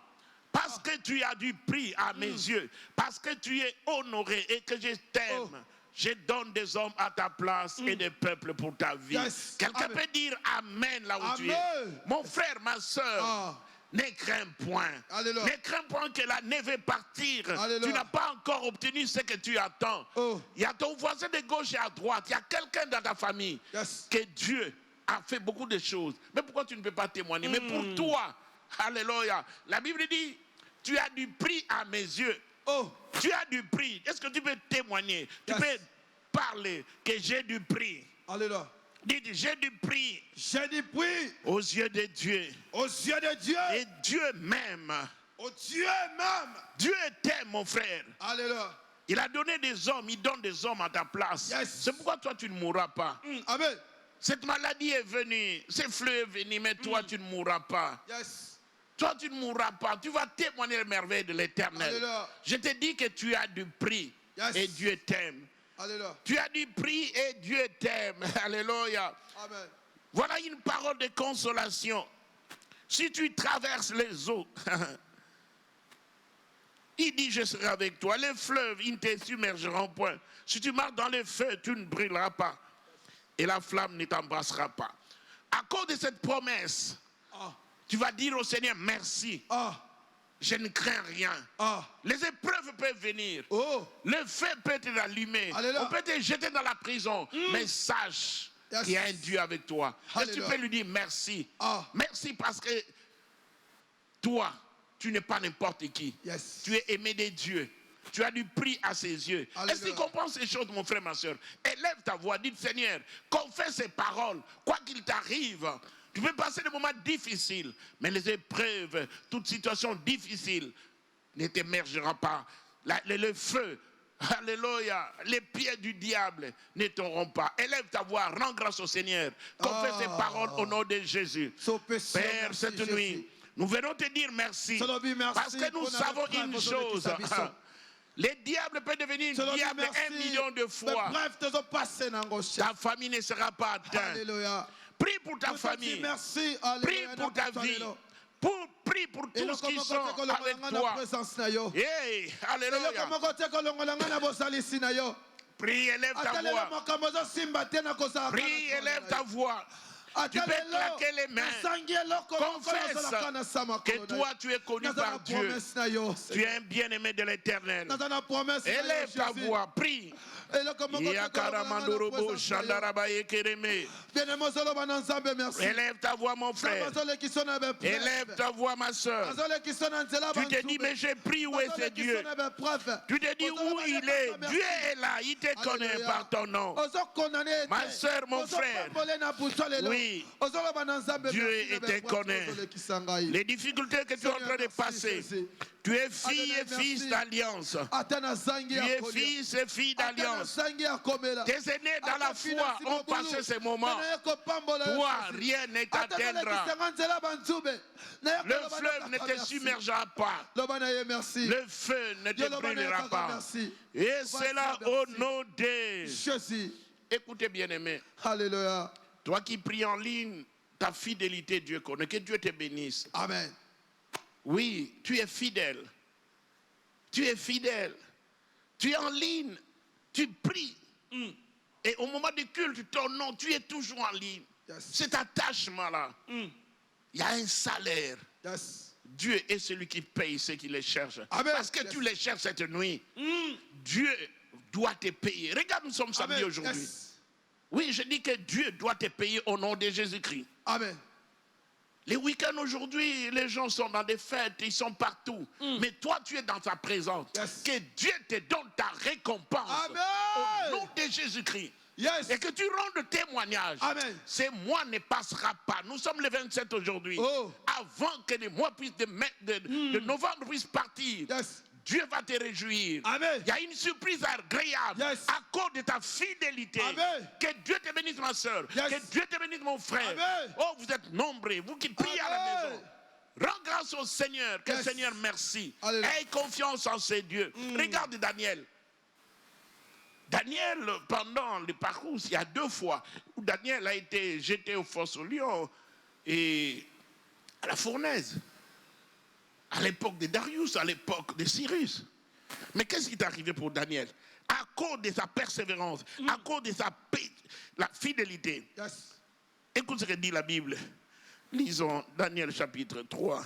S2: Parce que tu as du prix à mes yeux, parce que tu es honoré et que je t'aime, je donne des hommes à ta place et des peuples pour ta vie.
S3: Yes.
S2: Quelqu'un peut dire Amen là où tu es. Mon frère, ma soeur, ne crains point.
S3: Alléluia.
S2: Ne crains point que l'année va partir.
S3: Alléluia.
S2: Tu n'as pas encore obtenu ce que tu attends. Il y a ton voisin de gauche et à droite. Il y a quelqu'un dans ta famille que Dieu a fait beaucoup de choses. Mais pourquoi tu ne peux pas témoigner? Mais pour toi, alléluia. La Bible dit, tu as du prix à mes yeux. Tu as du prix. Est-ce que tu peux témoigner? Tu peux parler que j'ai du prix.
S3: Alléluia.
S2: Dites, j'ai du prix.
S3: J'ai du prix
S2: aux yeux de Dieu.
S3: Aux yeux de Dieu.
S2: Et Dieu m'aime.
S3: Au Dieu même.
S2: Dieu t'aime, mon frère.
S3: Alléluia.
S2: Il a donné des hommes, il donne des hommes à ta place. C'est pourquoi toi tu ne mourras pas.
S3: Amen.
S2: Cette maladie est venue, ce fleuve est venu, mais toi tu ne mourras pas. Toi tu ne mourras pas, tu vas témoigner les merveilles de l'Éternel. Je te dis que tu as du prix et Dieu t'aime.
S3: Alléluia.
S2: Tu as du prix et Dieu t'aime. Alléluia.
S3: Amen.
S2: Voilà une parole de consolation. Si tu traverses les eaux, il dit je serai avec toi. Les fleuves, ils ne te submergeront point. Si tu marches dans le feu, tu ne brûleras pas. Et la flamme ne t'embrassera pas. À cause de cette promesse, tu vas dire au Seigneur merci. Je ne crains rien. Les épreuves peuvent venir. Le feu peut te allumer. On peut te jeter dans la prison. Mais sache qu'il y a un Dieu avec toi. Et tu peux lui dire merci. Merci parce que toi, tu n'es pas n'importe qui. Tu es aimé de Dieu. Tu as du prix à ses yeux. Est-ce que tu comprends ces choses, mon frère, ma soeur? Élève ta voix, dis Seigneur, confesse ces paroles, quoi qu'il t'arrive. Tu peux passer des moments difficiles, mais les épreuves, toute situation difficile ne t'émergera pas. Le feu, alléluia, les pieds du diable ne t'auront pas. Élève ta voix, rends grâce au Seigneur. Confesse ces paroles au nom de Jésus. Père, cette nuit, nous venons te dire merci. Parce que nous savons une chose. Les diables peuvent devenir diable 1 million de fois. Ta famille ne sera pas atteinte. Prie pour ta famille. Prie pour ta vie. Prie pour tous ceux qui sont avec toi. Hey, alléluia. Prie, élève ta voix. Prie, élève ta voix. Tu peux claquer les mains. Confesse que toi tu es connu par Dieu. Tu es un bien-aimé de l'Éternel. Élève ta voix, prie. Élève ta voix, mon frère. Élève ta voix, ma soeur. Tu te dis, mais j'ai pris, où est ce Dieu? Tu te dis, où il est? Dieu est là, il te connaît par ton nom. Ma soeur, mon frère. Oui, Dieu te connaît. Les difficultés que tu es en train de passer. Tu es fille et fils d'alliance. Tu es fils et fille d'alliance. Tes aînés dans la foi ont passé ces moments. Toi, rien ne t'atteindra. Le fleuve ne te submergera pas. Le feu ne te brûlera pas. Et c'est là au nom de Jésus. Écoutez, bien-aimés.
S3: Alléluia.
S2: Toi qui pries en ligne, ta fidélité, Dieu connaît. Que Dieu te bénisse.
S3: Amen.
S2: Oui, tu es fidèle. Tu es fidèle. Tu es en ligne. Tu pries. Et au moment du culte, ton nom, tu es toujours en ligne. Cet attachement-là, il y a un salaire. Dieu est celui qui paye ceux qui les cherchent.
S3: Amen.
S2: Parce que tu les cherches cette nuit. Dieu doit te payer. Regarde, nous sommes samedi aujourd'hui. Oui, je dis que Dieu doit te payer au nom de Jésus-Christ.
S3: Amen.
S2: Les week-ends aujourd'hui, les gens sont dans des fêtes, ils sont partout. Mais toi, tu es dans ta présence. Que Dieu te donne ta récompense.
S3: Amen.
S2: Au nom de Jésus-Christ.
S3: Yes.
S2: Et que tu rendes témoignage.
S3: Amen.
S2: Ce mois ne passera pas. Nous sommes le 27 aujourd'hui. Avant que le mois de novembre puisse partir. Dieu va te réjouir.
S3: Amen.
S2: Il y a une surprise agréable à cause de ta fidélité.
S3: Amen.
S2: Que Dieu te bénisse, ma soeur. Que Dieu te bénisse, mon frère.
S3: Amen.
S2: Oh, vous êtes nombreux, vous qui priez à la maison. Rends grâce au Seigneur. Que Seigneur, merci. Aie confiance en ces dieux. Regarde Daniel. Daniel, pendant le parcours, il y a 2 fois où Daniel a été jeté au fosse au lion et à la fournaise. À l'époque de Darius, à l'époque de Cyrus. Mais qu'est-ce qui est arrivé pour Daniel? À cause de sa persévérance, à cause de la fidélité.
S3: Yes.
S2: Écoute ce que dit la Bible. Lisons Daniel chapitre 3.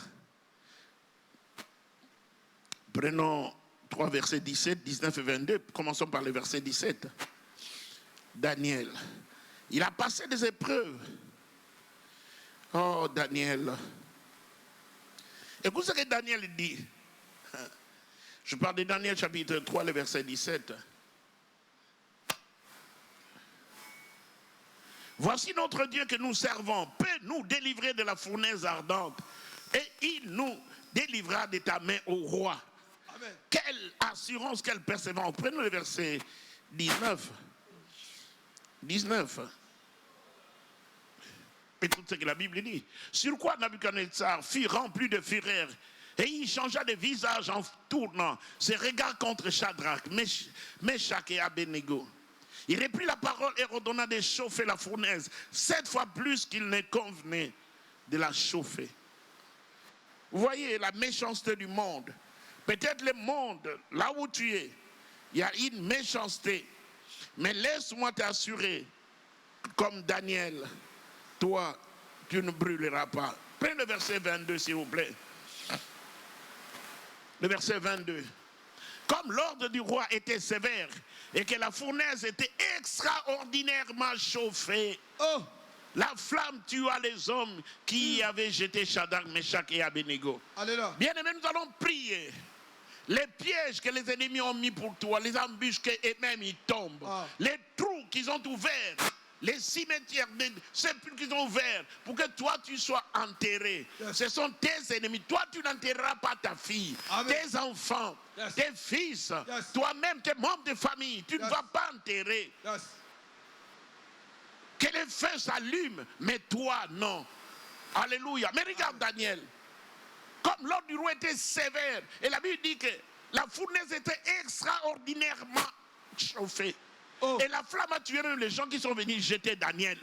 S2: Prenons 3 versets 17, 19 et 22. Commençons par le verset 17. Daniel, il a passé des épreuves. Oh, Daniel. Écoute ce que Daniel dit. Je parle de Daniel chapitre 3, le verset 17. Voici notre Dieu que nous servons peut nous délivrer de la fournaise ardente et il nous délivrera de ta main au roi. Amen. Quelle assurance, quelle persévérance. Prenons le verset 19. 19. Écoute ce que la Bible dit. Sur quoi Nabuchodonosor fut rempli de fureur et il changea de visage en tournant ses regards contre Shadrach, Meshach et Abednego. Il reprit la parole et ordonna de chauffer la fournaise 7 fois plus qu'il ne convenait de la chauffer. Vous voyez la méchanceté du monde. Peut-être le monde, là où tu es, il y a une méchanceté. Mais laisse-moi t'assurer, comme Daniel, toi, tu ne brûleras pas. Prenez le verset 22, s'il vous plaît. Le verset 22. Comme l'ordre du roi était sévère et que la fournaise était extraordinairement chauffée, la flamme tua les hommes qui y avaient jeté Shadrach, Meshach et Abednego. Bien-aimés, nous allons prier. Les pièges que les ennemis ont mis pour toi, les embûches qu'eux-mêmes ils tombent, les trous qu'ils ont ouverts, les cimetières, les sépulcres qu'ils ont ouverts pour que toi tu sois enterré. Yes. Ce sont tes ennemis. Toi tu n'enterreras pas ta fille, Amen. Tes enfants, yes. Tes fils, yes. Toi-même, tes membres de famille, tu yes. Ne vas pas enterrer. Yes. Que les feux s'allument, mais toi non. Alléluia. Mais regarde Daniel. Comme l'ordre du roi était sévère, et la Bible dit que la fournaise était extraordinairement chauffée. Et la flamme a tué les gens qui sont venus jeter Daniel.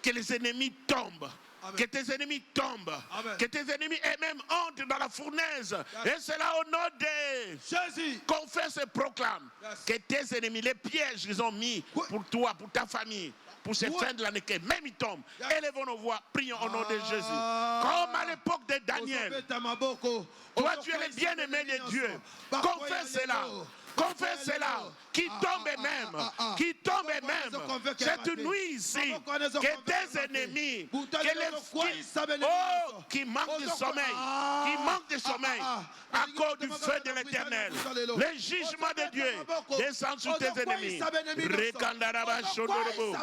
S2: Que les ennemis tombent. Amen. Que tes ennemis tombent. Amen. Que tes ennemis eux-mêmes entrent dans la fournaise. Yes. Et c'est là au nom de Jésus qu'on fait ce proclame. Yes. Que tes ennemis, les pièges qu'ils ont mis pour toi, pour ta famille, pour ces fins de l'année, même ils tombent. Yes. Élevons nos voix, prions au nom de Jésus. Comme à l'époque de Daniel. Toi, tu es le bien-aimé de Dieu. Confesse cela. Confesse cela, qui tombe même, qui tombe même. Cette nuit ici, que tes ennemis, qui manquent de sommeil, à cause du feu de l'Éternel, le jugement de Dieu descend sur tes ennemis. Rekandaraba shondorobo,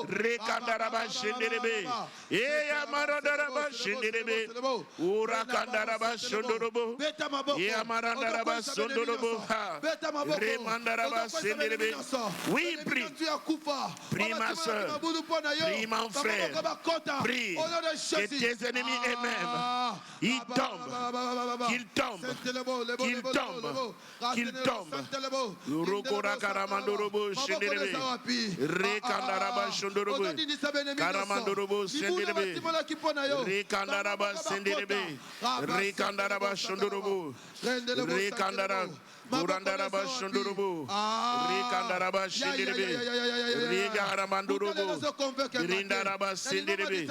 S2: rekandaraba shenderebe, eyamarandaraba shenderebe, urakandaraba shondorobo, eyamarandaraba shondorobo. Oui, prie. Prie ma soeur. Prie mon frère. Prie que tes ennemis eux-mêmes, ils tombent. Qu'ils tombent. Qu'ils tombent. Qu'ils tombent. Urokora karamandorobo shenderebe. Rekandaraba shondorobo. Karamandorobo shenderebe. Rekandaraba senderebe. Rekandaraba shondorobo. Rekandaraba. Urandaraba shondorobo, Rikandaraba shenderebe, Rigaramandurobo, Rindaraba senderebe,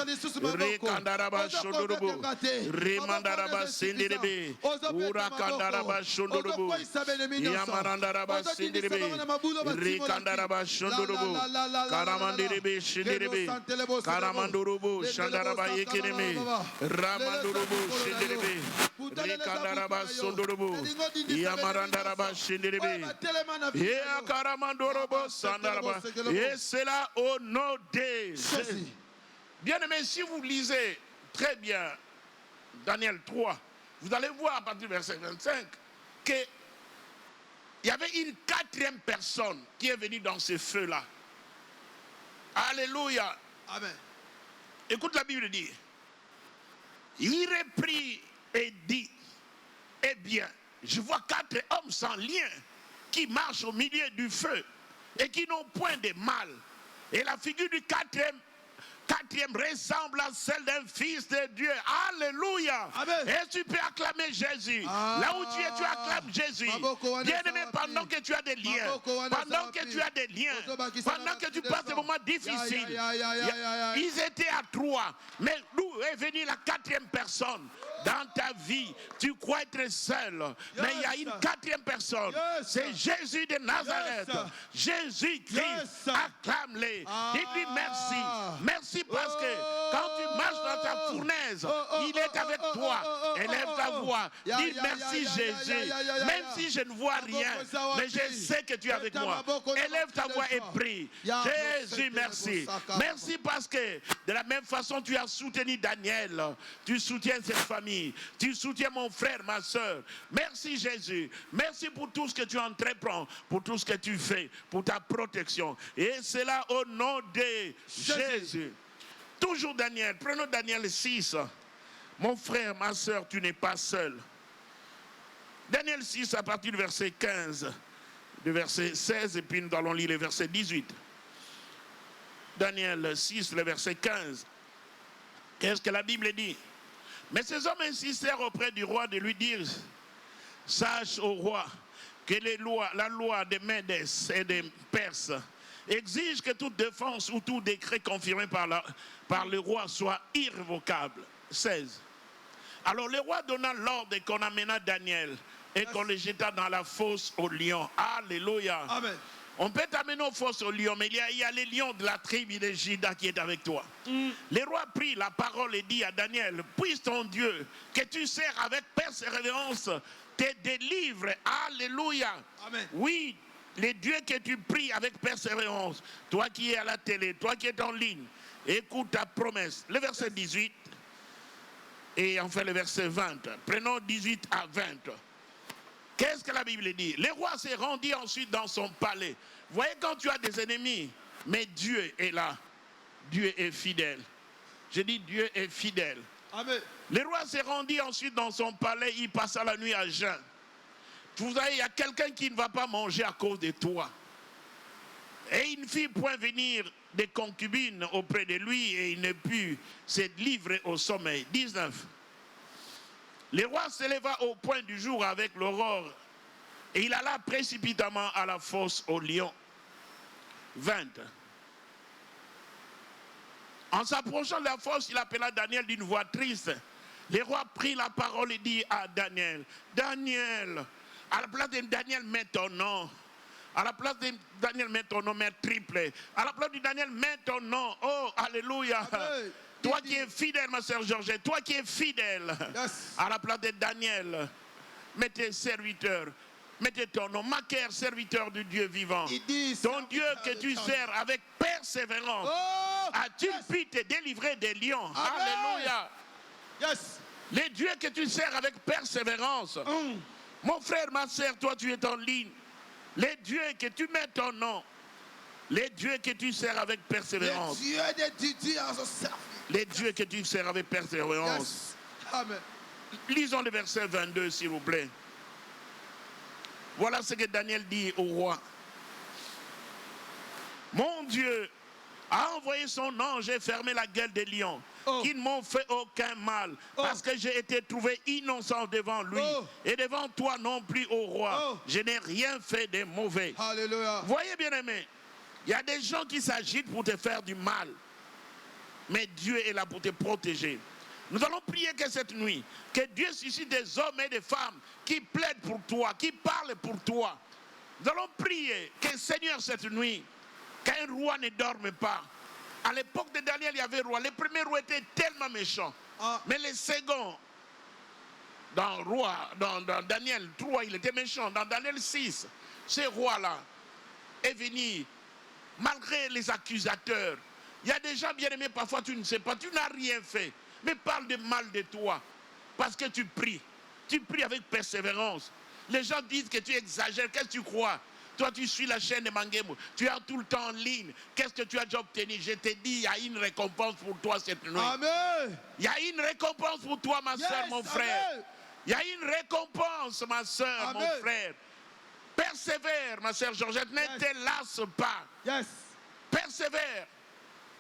S2: Rikandaraba shondorobo, Rimandaraba senderebe, Urakandaraba shondorobo, Yamarandaraba senderebe, Rikandaraba shondorobo, Karamanderebe shenderebe, Karamandurobo, Shandaraba yekeneme, Ramandurobo shenderebe, Rikandaraba sondorobo, Yamarandara. Et c'est là au nom de Jésus. Bien aimé, si vous lisez très bien Daniel 3, vous allez voir à partir du verset 25 qu'il y avait une 4e personne qui est venue dans ce feu-là. Alléluia. Amen. Écoute la Bible dit. Il reprit et dit, eh bien, je vois 4 hommes sans lien qui marchent au milieu du feu et qui n'ont point de mal. Et la figure du quatrième ressemble à celle d'un fils de Dieu. Alléluia.
S3: Amen.
S2: Et tu peux acclamer Jésus. Là où tu es, tu acclames Jésus. Bien-aimé, pendant que tu as des liens, pendant que tu as des liens, pendant que tu passes des moments difficiles, ils étaient à 3, mais d'où est venue la 4e personne? Dans ta vie, tu crois être seul, mais il y a une 4e personne. C'est Jésus de Nazareth. Jésus-Christ, acclame-les. Dis-lui merci. Merci parce que quand tu marches dans ta fournaise, il est avec toi. Élève ta voix. Dis merci Jésus. Même si je ne vois rien, mais je sais que tu es avec moi. Élève ta voix et prie. Jésus, merci. Merci parce que de la même façon tu as soutenu Daniel. Tu soutiens cette famille. Tu soutiens mon frère, ma soeur. Merci Jésus. Merci pour tout ce que tu entreprends, pour tout ce que tu fais, pour ta protection. Et c'est là au nom de Jésus. Toujours Daniel. Prenons Daniel 6. Mon frère, ma soeur, tu n'es pas seul. Daniel 6 à partir du verset 15, du verset 16, et puis nous allons lire le verset 18. Daniel 6, le verset 15. Qu'est-ce que la Bible dit? Mais ces hommes insistèrent auprès du roi de lui dire: sache au roi que la loi des Mèdes et des Perses exige que toute défense ou tout décret confirmé par le roi soit irrévocable. 16. Alors le roi donna l'ordre qu'on amena Daniel et qu'on le jeta dans la fosse aux lions. Alléluia. Amen. On peut t'amener aux fosses aux lions, mais il y a les lions de la tribu de Juda qui est avec toi. Le roi prit la parole et dit à Daniel: puisse ton Dieu, que tu sers avec persévérance, te délivre. Alléluia. Amen. Oui, les dieux que tu pries avec persévérance, toi qui es à la télé, toi qui es en ligne, écoute ta promesse. Le verset 18 et enfin le verset 20. Prenons 18 à 20. Qu'est-ce que la Bible dit? Le roi s'est rendu ensuite dans son palais. Vous voyez, quand tu as des ennemis, mais Dieu est là. Dieu est fidèle. Je dis Dieu est fidèle. Amen. Le roi s'est rendu ensuite dans son palais. Il passa la nuit à jeun. Vous savez, il y a quelqu'un qui ne va pas manger à cause de toi. Et il ne fit point venir des concubines auprès de lui et il ne put se livrer au sommeil. 19. Le roi se leva au point du jour avec l'aurore et il alla précipitamment à la fosse aux lions. 20. En s'approchant de la fosse, il appela Daniel d'une voix triste. Le roi prit la parole et dit à Daniel: Daniel, à la place de Daniel, mets ton nom. À la place de Daniel, mets ton nom, mets triple. À la place de Daniel, mets ton nom. Oh, alléluia. Amen. Toi qui es fidèle, ma sœur Georgette, toi qui es fidèle, yes. À la place de Daniel, mettez serviteur, mettez ton nom, Macaire, serviteur du Dieu vivant. Ton Dieu que tu sers avec persévérance, as-tu pu te délivrer des lions? Amen. Alléluia. Yes. Les dieux que tu sers avec persévérance. Mon frère, ma sœur, toi tu es en ligne. Les dieux que tu mets ton nom, les dieux que tu sers avec persévérance. Les dieux que tu sers avec persévérance. Yes. Amen. Lisons le verset 22, s'il vous plaît. Voilà ce que Daniel dit au roi. Mon Dieu a envoyé son ange et fermé la gueule des lions, qui ne m'ont fait aucun mal, parce que j'ai été trouvé innocent devant lui, et devant toi non plus, ô roi. Je n'ai rien fait de mauvais. Alléluia. Voyez, bien-aimé, il y a des gens qui s'agitent pour te faire du mal. Mais Dieu est là pour te protéger. Nous allons prier que cette nuit, que Dieu suscite des hommes et des femmes qui plaident pour toi, qui parlent pour toi. Nous allons prier que Seigneur, cette nuit, qu'un roi ne dorme pas. À l'époque de Daniel, il y avait un roi. Le premier roi était tellement méchant. Mais le second, dans Daniel 3, il était méchant. Dans Daniel 6, ce roi-là est venu, malgré les accusateurs. Il y a des gens bien-aimés, parfois tu ne sais pas, tu n'as rien fait, mais parle de mal de toi, parce que tu pries avec persévérance. Les gens disent que tu exagères, qu'est-ce que tu crois? Toi tu suis la chaîne de Mangemo, tu es tout le temps en ligne, qu'est-ce que tu as déjà obtenu? Je te dis, il y a une récompense pour toi cette nuit. Amen. Il y a une récompense pour toi, ma soeur, mon frère. Il y a une récompense, ma soeur, mon frère. Persévère, ma sœur Georgette, ne te lasse pas.
S3: Yes.
S2: Persévère.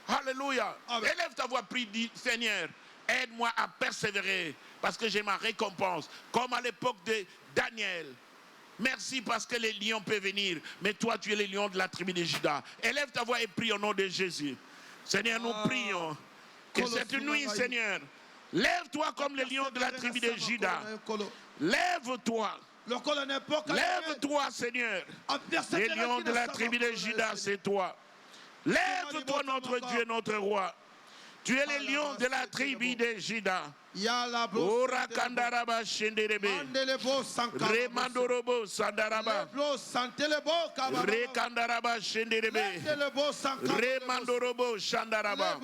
S2: Alléluia. Élève ta voix, prie, dis, Seigneur, aide-moi à persévérer parce que j'ai ma récompense. Comme à l'époque de Daniel. Merci parce que les lions peuvent venir, mais toi tu es le lion de la tribu de Juda. Élève ta voix et prie au nom de Jésus. Seigneur, nous prions que cette nuit, Seigneur, lève-toi comme le lion de la tribu de Juda. Lève-toi. Lève-toi, Seigneur. Le lion de la tribu de Juda, c'est toi. Lève-toi, notre Dieu, notre roi. Tu es le lion de la tribu de Juda. Ora kandaraba shenderebe. Remandorobo sandaraba. Rekandaraba shenderebe. Remandorobo shandaraba.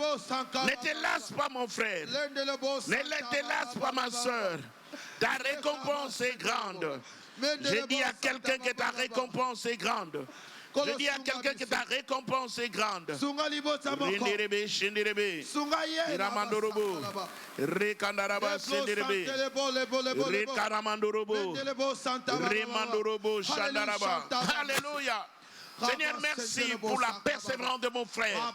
S2: Ne te lasse pas, mon frère. Ne te lasse pas, ma soeur. Ta récompense est grande. Je dis à quelqu'un que ta récompense est grande. Je dis à quelqu'un que ta récompense est grande. Rinderebe, shenderebe. Iramandorobo. Rekandaraba, senderebe. Rekaramandorobo. Remandorobo, shandaraba. Alléluia. Seigneur, merci pour la persévérance de mon frère.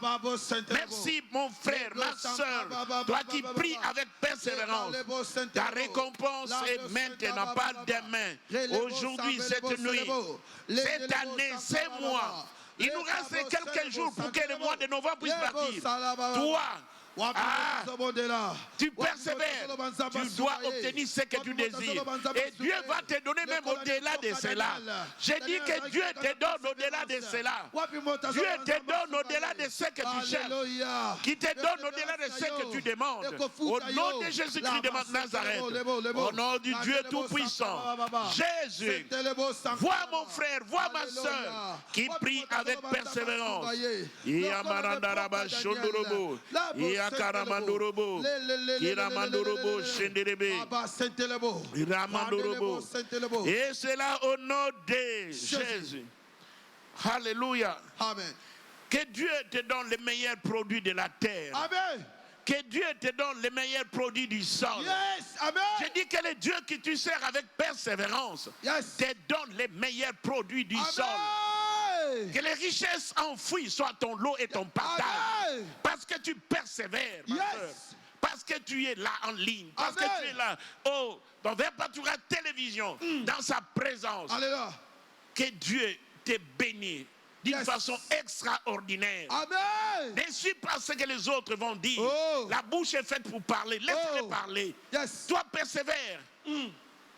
S2: Merci, mon frère, ma soeur, toi qui pries avec persévérance. Ta récompense est maintenant, pas demain. Aujourd'hui, cette nuit, cette année, ces mois. Il nous reste quelques jours pour que le mois de novembre puisse partir. Toi, tu persévères, tu dois obtenir ce que tu désires. Et Dieu va te donner même au-delà de cela. J'ai dit que Dieu te donne au-delà de cela. Dieu te donne au-delà de ce que tu cherches. Qui te donne au-delà de ce que tu demandes. Au nom de Jésus-Christ de Nazareth. Au nom du Dieu Tout-Puissant. Jésus, vois mon frère, vois ma soeur qui prie avec persévérance. Karamandorobo, Kiramandorobo, Shenderebe, Ramandorobo. Et c'est là au nom de Jésus. Alléluia.
S3: Amen.
S2: Que Dieu te donne les meilleurs produits de la terre.
S3: Amen.
S2: Que Dieu te donne les meilleurs produits du sol.
S3: Yes. Amen.
S2: Je dis que le Dieu que tu sers avec persévérance te donne les meilleurs produits du sol. Que les richesses enfouies soient ton lot et ton partage. Amen. Parce que tu persévères, ma soeur. Parce que tu es là en ligne. Parce que tu es là, dans Verpatura Télévision, dans sa présence. Alléluia. Que Dieu te bénisse d'une façon extraordinaire. Amen. Ne suis pas ce que les autres vont dire. La bouche est faite pour parler. Laisse-les parler. Toi, persévère.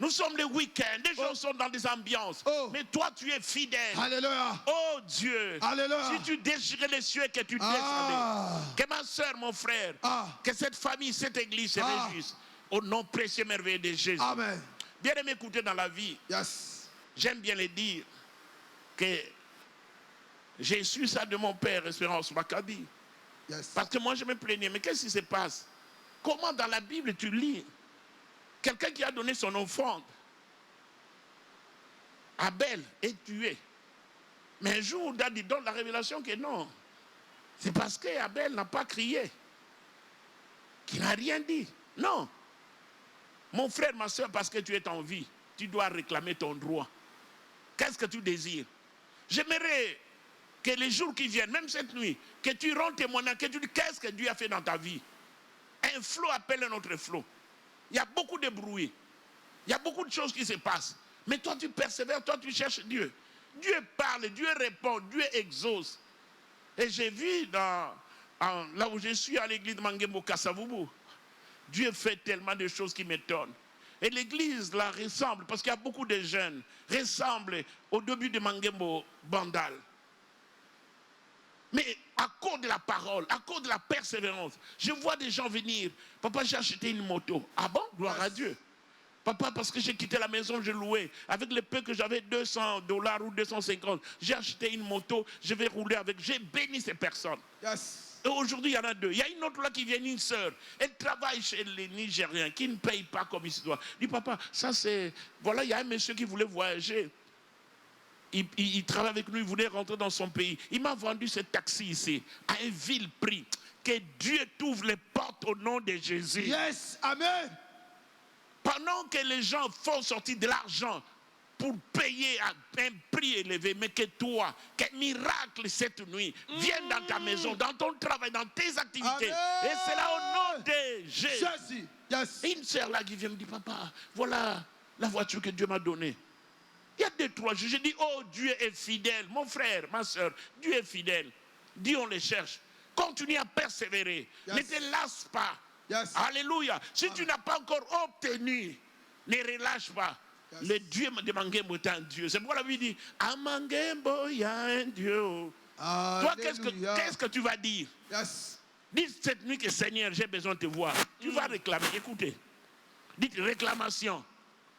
S2: Nous sommes le week-end, les gens sont dans des ambiances, mais toi tu es fidèle. Alléluia. Oh Dieu, alléluia. Si tu déchirais les cieux et que tu descendais, que ma soeur, mon frère, que cette famille, cette église se réjouisse, au nom précieux merveilleux de Jésus. Amen. Bien de m'écouter dans la vie, j'aime bien le dire, que j'ai su ça de mon père, Espérance Maccabi. Parce que moi je me plaignais, mais qu'est-ce qui se passe? Comment dans la Bible tu lis? Quelqu'un qui a donné son offrande, Abel, est tué. Mais un jour, David donne la révélation que non. C'est parce qu'Abel n'a pas crié, qu'il n'a rien dit. Non. Mon frère, ma soeur, parce que tu es en vie, tu dois réclamer ton droit. Qu'est-ce que tu désires? J'aimerais que les jours qui viennent, même cette nuit, que tu rendes témoignage, que tu dis qu'est-ce que Dieu a fait dans ta vie. Un flot appelle un autre flot. Il y a beaucoup de bruit. Il y a beaucoup de choses qui se passent. Mais toi, tu persévères, toi, tu cherches Dieu. Dieu parle, Dieu répond, Dieu exauce. Et j'ai vu là où je suis à l'église de Mangembo Kasavubu, Dieu fait tellement de choses qui m'étonnent. Et l'église là ressemble, parce qu'il y a beaucoup de jeunes, ressemble au début de Mangembo Bandal. Mais à cause de la parole, à cause de la persévérance, je vois des gens venir. Papa, j'ai acheté une moto. Ah bon? Gloire à Dieu. Papa, parce que j'ai quitté la maison, je louais. Avec le peu que j'avais, $200 ou 250, j'ai acheté une moto, je vais rouler avec. J'ai béni ces personnes. Et aujourd'hui, il y en a deux. Il y a une autre là qui vient, une sœur. Elle travaille chez les Nigériens qui ne payent pas comme il se doit. Il dit, papa, ça c'est... Voilà, il y a un monsieur qui voulait voyager. Il travaille avec nous, il voulait rentrer dans son pays. Il m'a vendu ce taxi ici, à un vil prix. Que Dieu t'ouvre les portes au nom de Jésus. Yes, amen. Pendant que les gens font sortir de l'argent pour payer à un prix élevé, mais que toi, quel miracle cette nuit vienne dans ta maison, dans ton travail, dans tes activités.
S3: Amen.
S2: Et c'est là au nom de Jésus.
S3: Yes.
S2: Et une sœur là qui vient me dire, papa, voilà la voiture que Dieu m'a donnée. Il y a 2-3 jours, je dis, oh, Dieu est fidèle. Mon frère, ma soeur, Dieu est fidèle. Dieu, on le cherche. Continue à persévérer.
S3: Yes.
S2: Ne te lasse pas.
S3: Yes.
S2: Alléluia. Si tu n'as pas encore obtenu, ne relâche pas.
S3: Yes.
S2: Le Dieu de Mangembo est un Dieu. C'est pourquoi la Bible dit, à Mangembo, il y a un Dieu. Toi, qu'est-ce que tu vas dire?
S3: Yes.
S2: Dis cette nuit que Seigneur, j'ai besoin de te voir. Tu vas réclamer. Écoutez. Dites réclamation.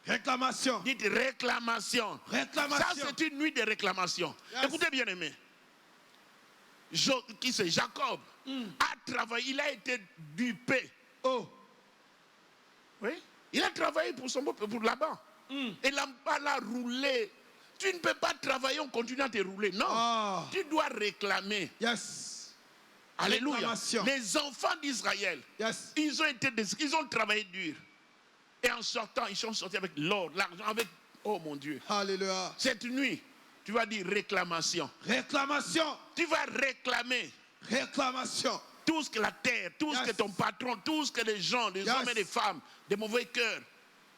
S3: Réclamation.
S2: Dites réclamation.
S3: Réclamation.
S2: Ça, c'est une nuit de réclamation.
S3: Yes.
S2: Écoutez bien aimé. Qui c'est? Jacob a travaillé. Il a été dupé.
S3: Oh.
S2: Oui. Il a travaillé pour son pour Laban. Et Laban l'a roulé. Tu ne peux pas travailler en continuant à te rouler. Non.
S3: Ah.
S2: Tu dois réclamer.
S3: Yes.
S2: Alléluia.
S3: Réclamation.
S2: Les enfants d'Israël,
S3: Yes.
S2: ils ont travaillé dur. Et en sortant, ils sont sortis avec l'or, l'argent, avec... Oh mon Dieu.
S3: Alléluia.
S2: Cette nuit, tu vas dire réclamation.
S3: Réclamation.
S2: Tu vas réclamer
S3: Réclamation.
S2: tout ce que la terre, tout ce
S3: Yes.
S2: que ton patron, tout ce que les gens, les
S3: Yes.
S2: hommes et les femmes, de mauvais cœurs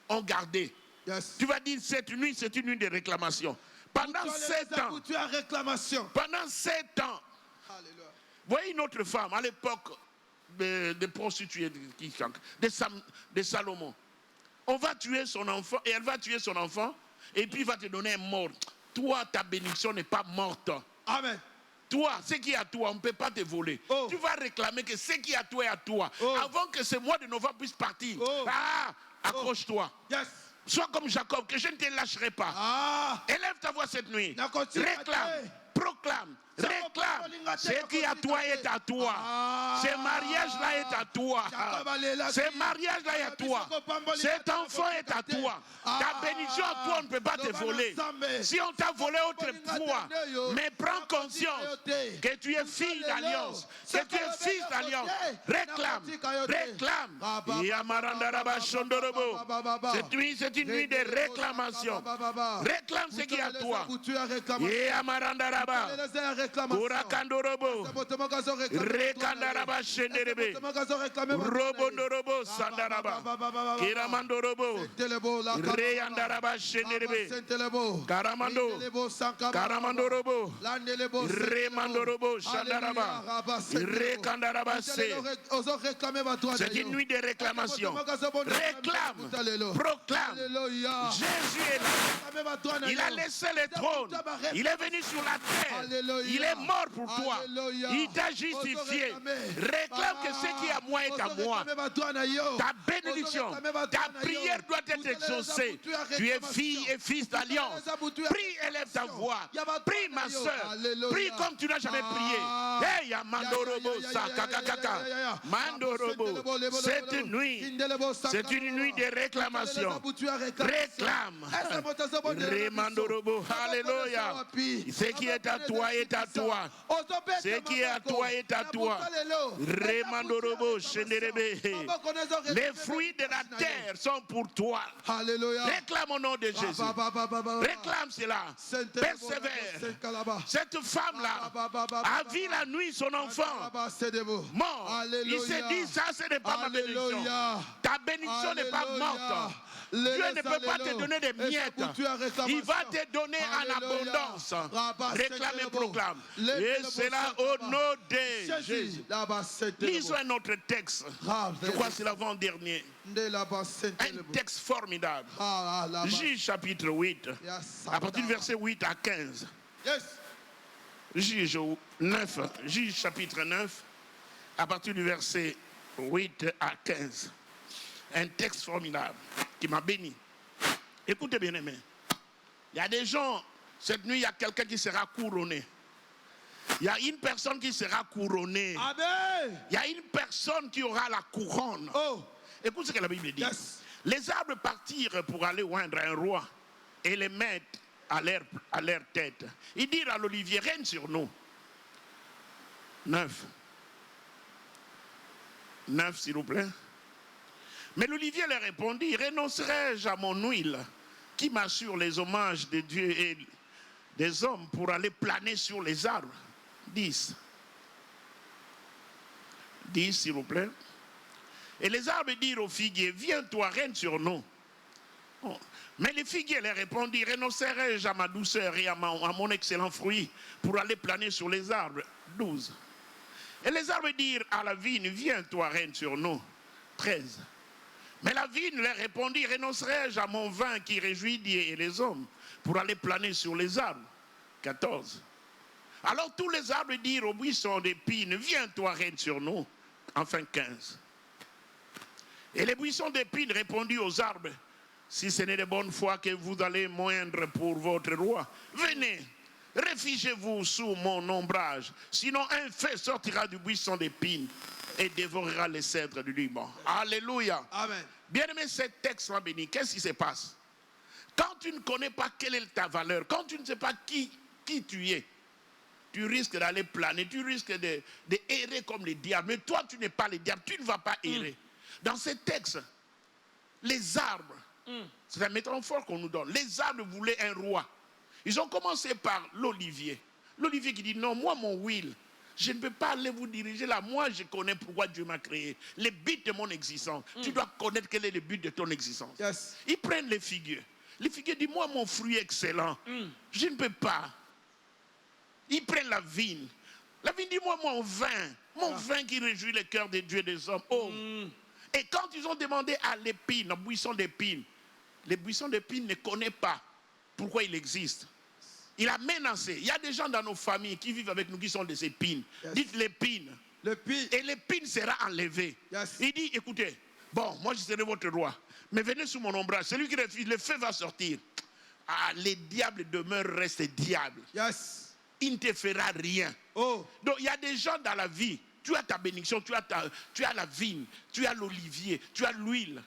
S2: ont gardé.
S3: Yes.
S2: Tu vas dire cette nuit, c'est une nuit de réclamation. Pendant 7 ans,
S3: Tu as réclamation.
S2: pendant 7 ans,
S3: Alléluia.
S2: voyez une autre femme à l'époque des prostituées de Salomon. On va tuer son enfant et elle va tuer son enfant et puis il va te donner un mort. Toi, ta bénédiction n'est pas morte.
S3: Amen.
S2: Toi, ce qui est à toi, on ne peut pas te voler.
S3: Oh.
S2: Tu vas réclamer que ce qui est à toi est à toi.
S3: Oh.
S2: Avant que ce mois de novembre puisse partir.
S3: Oh.
S2: Ah, accroche-toi.
S3: Yes.
S2: Sois comme Jacob, que je ne te lâcherai pas.
S3: Ah.
S2: Élève ta voix cette nuit.
S3: Na continue à
S2: Réclame,
S3: te.
S2: proclame, réclame. Ce qui est à toi est à toi.
S3: Ah.
S2: Ce mariage-là est à toi. Ce mariage-là est à toi. Cet enfant est à toi. Ta bénédiction à toi, on ne peut pas te voler. Si on t'a volé autrefois, mais prends conscience que tu es fille d'alliance, que tu es fils d'alliance. Réclame, réclame. Yamarandara Shondorobo. Cette nuit, c'est une nuit de réclamation. Réclame ce qui est à toi. Yamarandaraba. Kurakandorobo. Rekandaraba Shenderebe. Robondorobo Sandaraba. Kiramandorobo. Reyandaraba Shenderebe. Karamando. Karamandorobo. Remandorobo Shandaraba. Rekandaraba Se. C'est une nuit de réclamation. Réclame, proclame. Jésus est là. Il a laissé le trône. Il est venu sur la terre. Il est mort pour toi. Il t'a justifié. Réclame que ce qui est à moi est à moi. Ta bénédiction, ta prière doit être exaucée. Tu es fille et fils d'alliance. Prie, élève ta voix. Prie, ma soeur. Prie comme tu n'as jamais prié. Hey, Mandorobo, Sakakaka. Mandorobo. Cette nuit, c'est une nuit de réclamation. Réclame. Remandorobo. Alléluia. Ce qui est à toi est à toi. Ce qui est à toi est à toi. Remandorobo. Shenderebe. Les fruits de la terre sont pour toi.
S3: Alléluia.
S2: Réclame au nom de Jésus. Réclame cela. Persévère. Cette femme-là a vu la nuit son enfant mort. Il s'est dit, ça ce n'est pas ma bénédiction. Ta bénédiction n'est pas morte. Dieu ne peut pas te donner des miettes. Il va te donner en abondance. Réclame et proclame. Et c'est là au nom de Jésus. Lisons un autre texte. Je crois que c'est l'avant-dernier. Un texte formidable. Juge chapitre 8. À partir du verset 8 à 15. Juge 9. Juge chapitre 9. À partir du verset 8 à 15. Un texte formidable qui m'a béni. Écoutez bien aimé. Il y a des gens, cette nuit, il y a quelqu'un qui sera couronné. Il y a une personne qui sera couronnée.
S3: Amen.
S2: Il y a une personne qui aura la couronne.
S3: Oh.
S2: Écoute ce que la Bible dit.
S3: Yes.
S2: Les arbres partirent pour aller oindre un roi et les mettre à leur tête. Ils dirent à l'olivier, règne sur nous. 9, s'il vous plaît. Mais l'olivier leur répondit, renoncerai-je à mon huile qui m'assure les hommages de Dieu et des hommes pour aller planer sur les arbres? 10. 10, s'il vous plaît. Et les arbres dirent aux figuiers, viens toi, règne sur nous. Oh. Mais les figuiers leur répondirent, renoncerai-je à ma douceur et à mon excellent fruit pour aller planer sur les arbres? 12. Et les arbres dirent à la vigne, viens toi, règne sur nous. 13. Mais la vigne leur répondit, renoncerai-je à mon vin qui réjouit Dieu et les hommes pour aller planer sur les arbres? 14. Alors tous les arbres dirent aux buissons d'épines, viens toi, règne sur nous. Enfin 15. Et les buissons d'épines répondirent aux arbres, si ce n'est de bonne foi que vous allez moindre pour votre roi, venez, réfugiez-vous sous mon ombrage, sinon un feu sortira du buisson d'épines et dévorera les cèdres du Liban. Alléluia.
S3: Amen.
S2: Bien-aimé, ce texte-là béni, qu'est-ce qui se passe? Quand tu ne connais pas quelle est ta valeur, quand tu ne sais pas qui tu es, tu risques d'aller planer, tu risques de errer comme les diables. Mais toi, tu n'es pas les diables, tu ne vas pas errer. Dans ce texte, les arbres, c'est la métaphore qu'on nous donne. Les arbres voulaient un roi. Ils ont commencé par l'olivier. L'olivier qui dit, non, moi, mon will, je ne peux pas aller vous diriger là. Moi, je connais pourquoi Dieu m'a créé. Les buts de mon existence. Tu dois connaître quel est le but de ton existence.
S3: Yes.
S2: Ils prennent les figuiers. Les figuiers disent, moi, mon fruit excellent, je ne peux pas. Ils prennent la vigne. La vigne dit, moi, mon vin qui réjouit le cœur des dieux et des hommes. Oh. Et quand ils ont demandé à l'épine, au buisson d'épines, les buissons d'épines ne connaissent pas pourquoi il existe. Il a menacé. Il y a des gens dans nos familles qui vivent avec nous qui sont des épines. Yes. Dites l'épine. Et l'épine sera enlevée. Yes. Il dit, écoutez, bon, moi je serai votre roi, mais venez sous mon ombrage. Celui qui refuse, le feu va sortir. Ah, les diables demeurent, restent diables.
S3: Yes.
S2: Il ne te fera rien. Oh. Donc il y a des gens dans la vie. Tu as ta bénédiction, tu as la vigne, tu as l'olivier, tu as l'huile,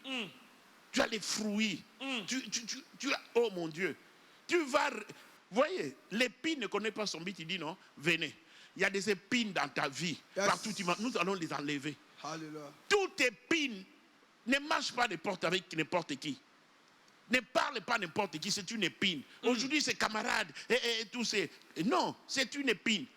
S2: tu as les fruits. Tu as, oh mon Dieu, tu vas. Voyez, l'épine ne connaît pas son but, il dit non, venez. Il y a des épines dans ta vie. Yes. Partout, nous allons les enlever.
S3: Alléluia.
S2: Toute épine ne marche pas avec n'importe qui. Ne parle pas n'importe qui, c'est une épine. Aujourd'hui, c'est camarades et tout ces. Non, c'est une épine.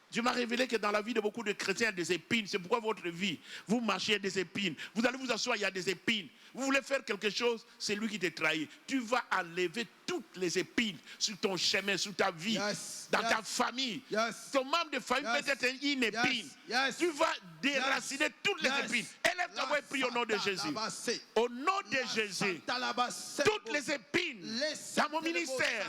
S2: Dieu m'a révélé que dans la vie de beaucoup de chrétiens, il y a des épines. C'est pourquoi votre vie, vous marchez des épines. Vous allez vous asseoir, il y a des épines. Vous voulez faire quelque chose, c'est lui qui te trahit. Tu vas enlever toutes les épines sur ton chemin, sur ta vie, dans ta famille. Ton membre de famille peut être une épine. Tu vas déraciner toutes les épines. Élève ta voix et prie au nom de Jésus. Au nom de Jésus, toutes les épines dans mon ministère,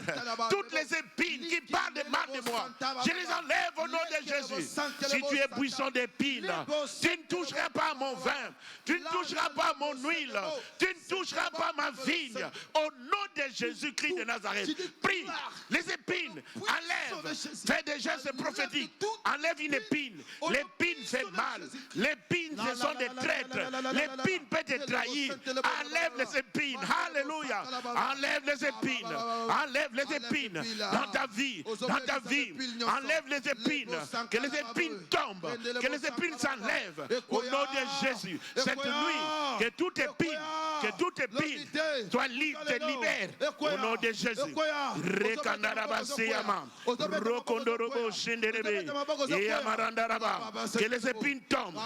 S2: toutes les épines qui parlent de mal de moi, je les enlève au nom de Jésus. Si tu es buisson d'épines, tu ne toucheras pas à mon vin, tu ne toucheras pas à mon huile, tu ne toucheras pas ma vigne. Au nom de Jésus-Christ de Nazareth, prie. Les épines, enlève. Fais des gestes prophétiques. Enlève une épine. L'épine fait mal. L'épine, ce sont des traîtres. L'épine peut te trahir. Enlève les épines. Alléluia. Enlève les épines. Enlève les épines dans ta vie. Dans ta vie. Enlève les épines. Que les épines tombent. Que les épines s'enlèvent. Au nom de Jésus. Cette nuit, que toute épine soit libre, te libère. Au nom de Jésus. Que les épines tombent.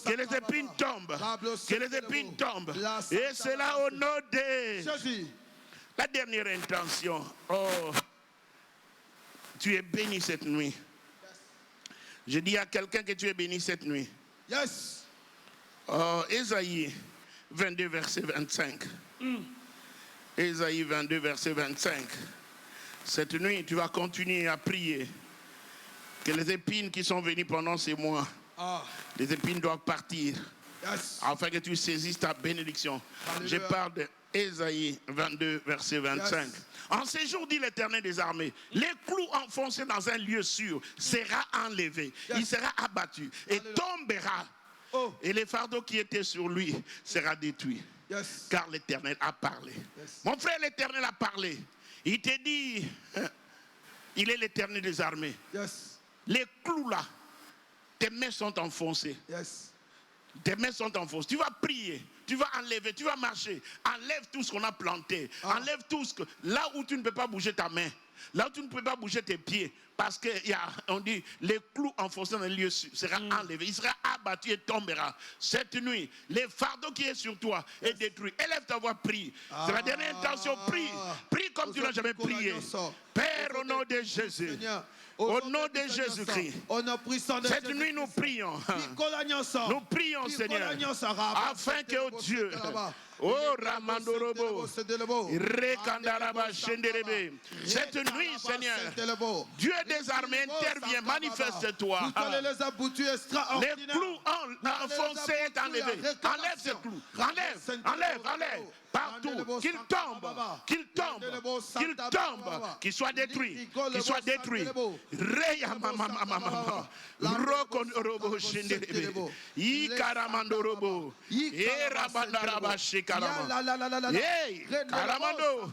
S2: Que les épines tombent. Que les épines tombent. Et c'est là au nom de Jésus. La dernière intention. Oh, tu es béni cette nuit. Je dis à quelqu'un que tu es béni cette nuit.
S3: Yes.
S2: Oh, Ésaïe 22, verset 25. Ésaïe 22, verset 25. Cette nuit, tu vas continuer à prier que les épines qui sont venues pendant ces mois, les épines doivent partir. Yes. Afin que tu saisisses ta bénédiction. Alléluia. Je parle de Ésaïe 22, verset 25. Yes. En ces jours, dit l'Éternel des armées, les clous enfoncés dans un lieu sûr sera enlevé. Yes. Il sera abattu. Alléluia. Et tombera. Oh. Et les fardeaux qui étaient sur lui sera détruit. Yes. Car l'Éternel a parlé. Yes. Mon frère, l'Éternel a parlé. Il te dit, il est l'Éternel des armées. Yes. Les clous là, tes mains sont enfoncées. Yes. Tes mains sont enfoncées. Tu vas prier. tu vas enlever, tu vas marcher. Enlève tout ce qu'on a planté. Enlève tout ce que... Là où tu ne peux pas bouger ta main. Là où tu ne peux pas bouger tes pieds. Parce qu'on dit, les clous enfoncés dans le lieu sera enlevé. Il sera abattu et tombera. Cette nuit, les fardeaux qui est sur toi est détruit. Élève ta voix, prie. C'est la dernière intention, prie. Prie comme tu n'as jamais prié. Père, au nom de Jésus. Au nom de Jésus-Christ. Cette nuit, nous prions. Nous prions, Seigneur. Afin que, oh Dieu, oh Ramandorobo, Rekandaraba Shenderebe, cette nuit, Seigneur, Dieu des armées intervient, manifeste-toi. Les clous enfoncés est enlevé. Enlève ces clous. Enlève. Partout, qu'il tombe, qu'il soit détruit, Reya mama, Rokondorobo Shenderebe, Ikaramandorobo, Erabandaraba Shekarama, Hey, Karamando,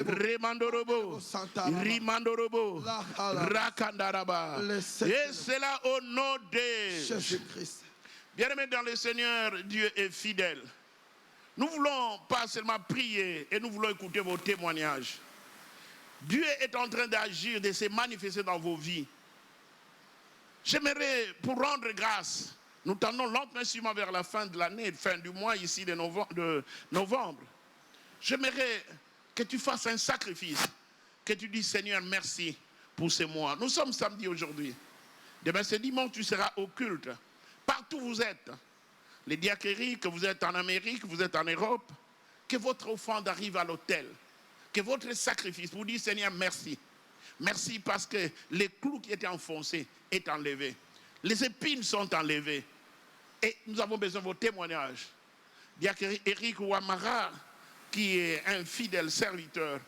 S2: Remandorobo, Rimandorobo, Rakandaraba. Et c'est là au nom de Jésus-Christ. Bien-aimés dans le Seigneur, Dieu est fidèle. Nous ne voulons pas seulement prier et nous voulons écouter vos témoignages. Dieu est en train d'agir, de se manifester dans vos vies. J'aimerais, pour rendre grâce, nous tendons lentement vers la fin de l'année, fin du mois ici de novembre. J'aimerais que tu fasses un sacrifice, que tu dises Seigneur merci pour ce mois. Nous sommes samedi aujourd'hui. Demain c'est dimanche, tu seras au culte. Partout où vous êtes. Les diacréries, que vous êtes en Amérique, vous êtes en Europe, que votre offrande arrive à l'autel, que votre sacrifice, vous dites Seigneur merci. Merci parce que les clous qui étaient enfoncés est enlevé. Les épines sont enlevées. Et nous avons besoin de vos témoignages. Diacre Eric Ouamara, qui est un fidèle serviteur,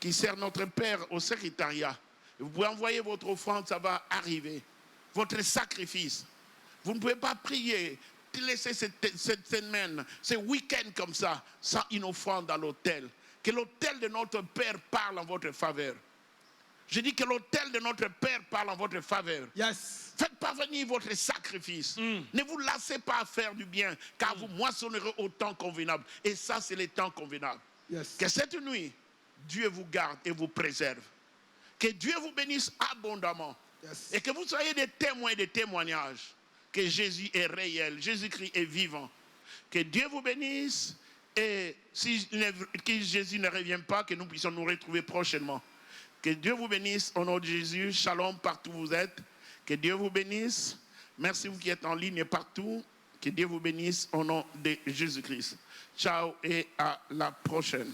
S2: qui sert notre Père au secrétariat. Vous pouvez envoyer votre offrande, ça va arriver. Votre sacrifice. Vous ne pouvez pas prier, laisser cette semaine, ce week-end comme ça, sans une offrande à l'autel. Que l'autel de notre Père parle en votre faveur. Je dis que l'autel de notre Père parle en votre faveur.
S3: Yes.
S2: Faites parvenir votre sacrifice. Ne vous lassez pas à faire du bien, car vous moissonnerez au temps convenable. Et ça, c'est le temps convenable.
S3: Yes.
S2: Que cette nuit, Dieu vous garde et vous préserve. Que Dieu vous bénisse abondamment. Yes. Et que vous soyez des témoins et des témoignages. Que Jésus est réel, Jésus-Christ est vivant. Que Dieu vous bénisse. Et si Jésus ne revient pas, que nous puissions nous retrouver prochainement. Que Dieu vous bénisse au nom de Jésus. Shalom partout où vous êtes. Que Dieu vous bénisse. Merci vous qui êtes en ligne partout. Que Dieu vous bénisse au nom de Jésus-Christ. Ciao et à la prochaine.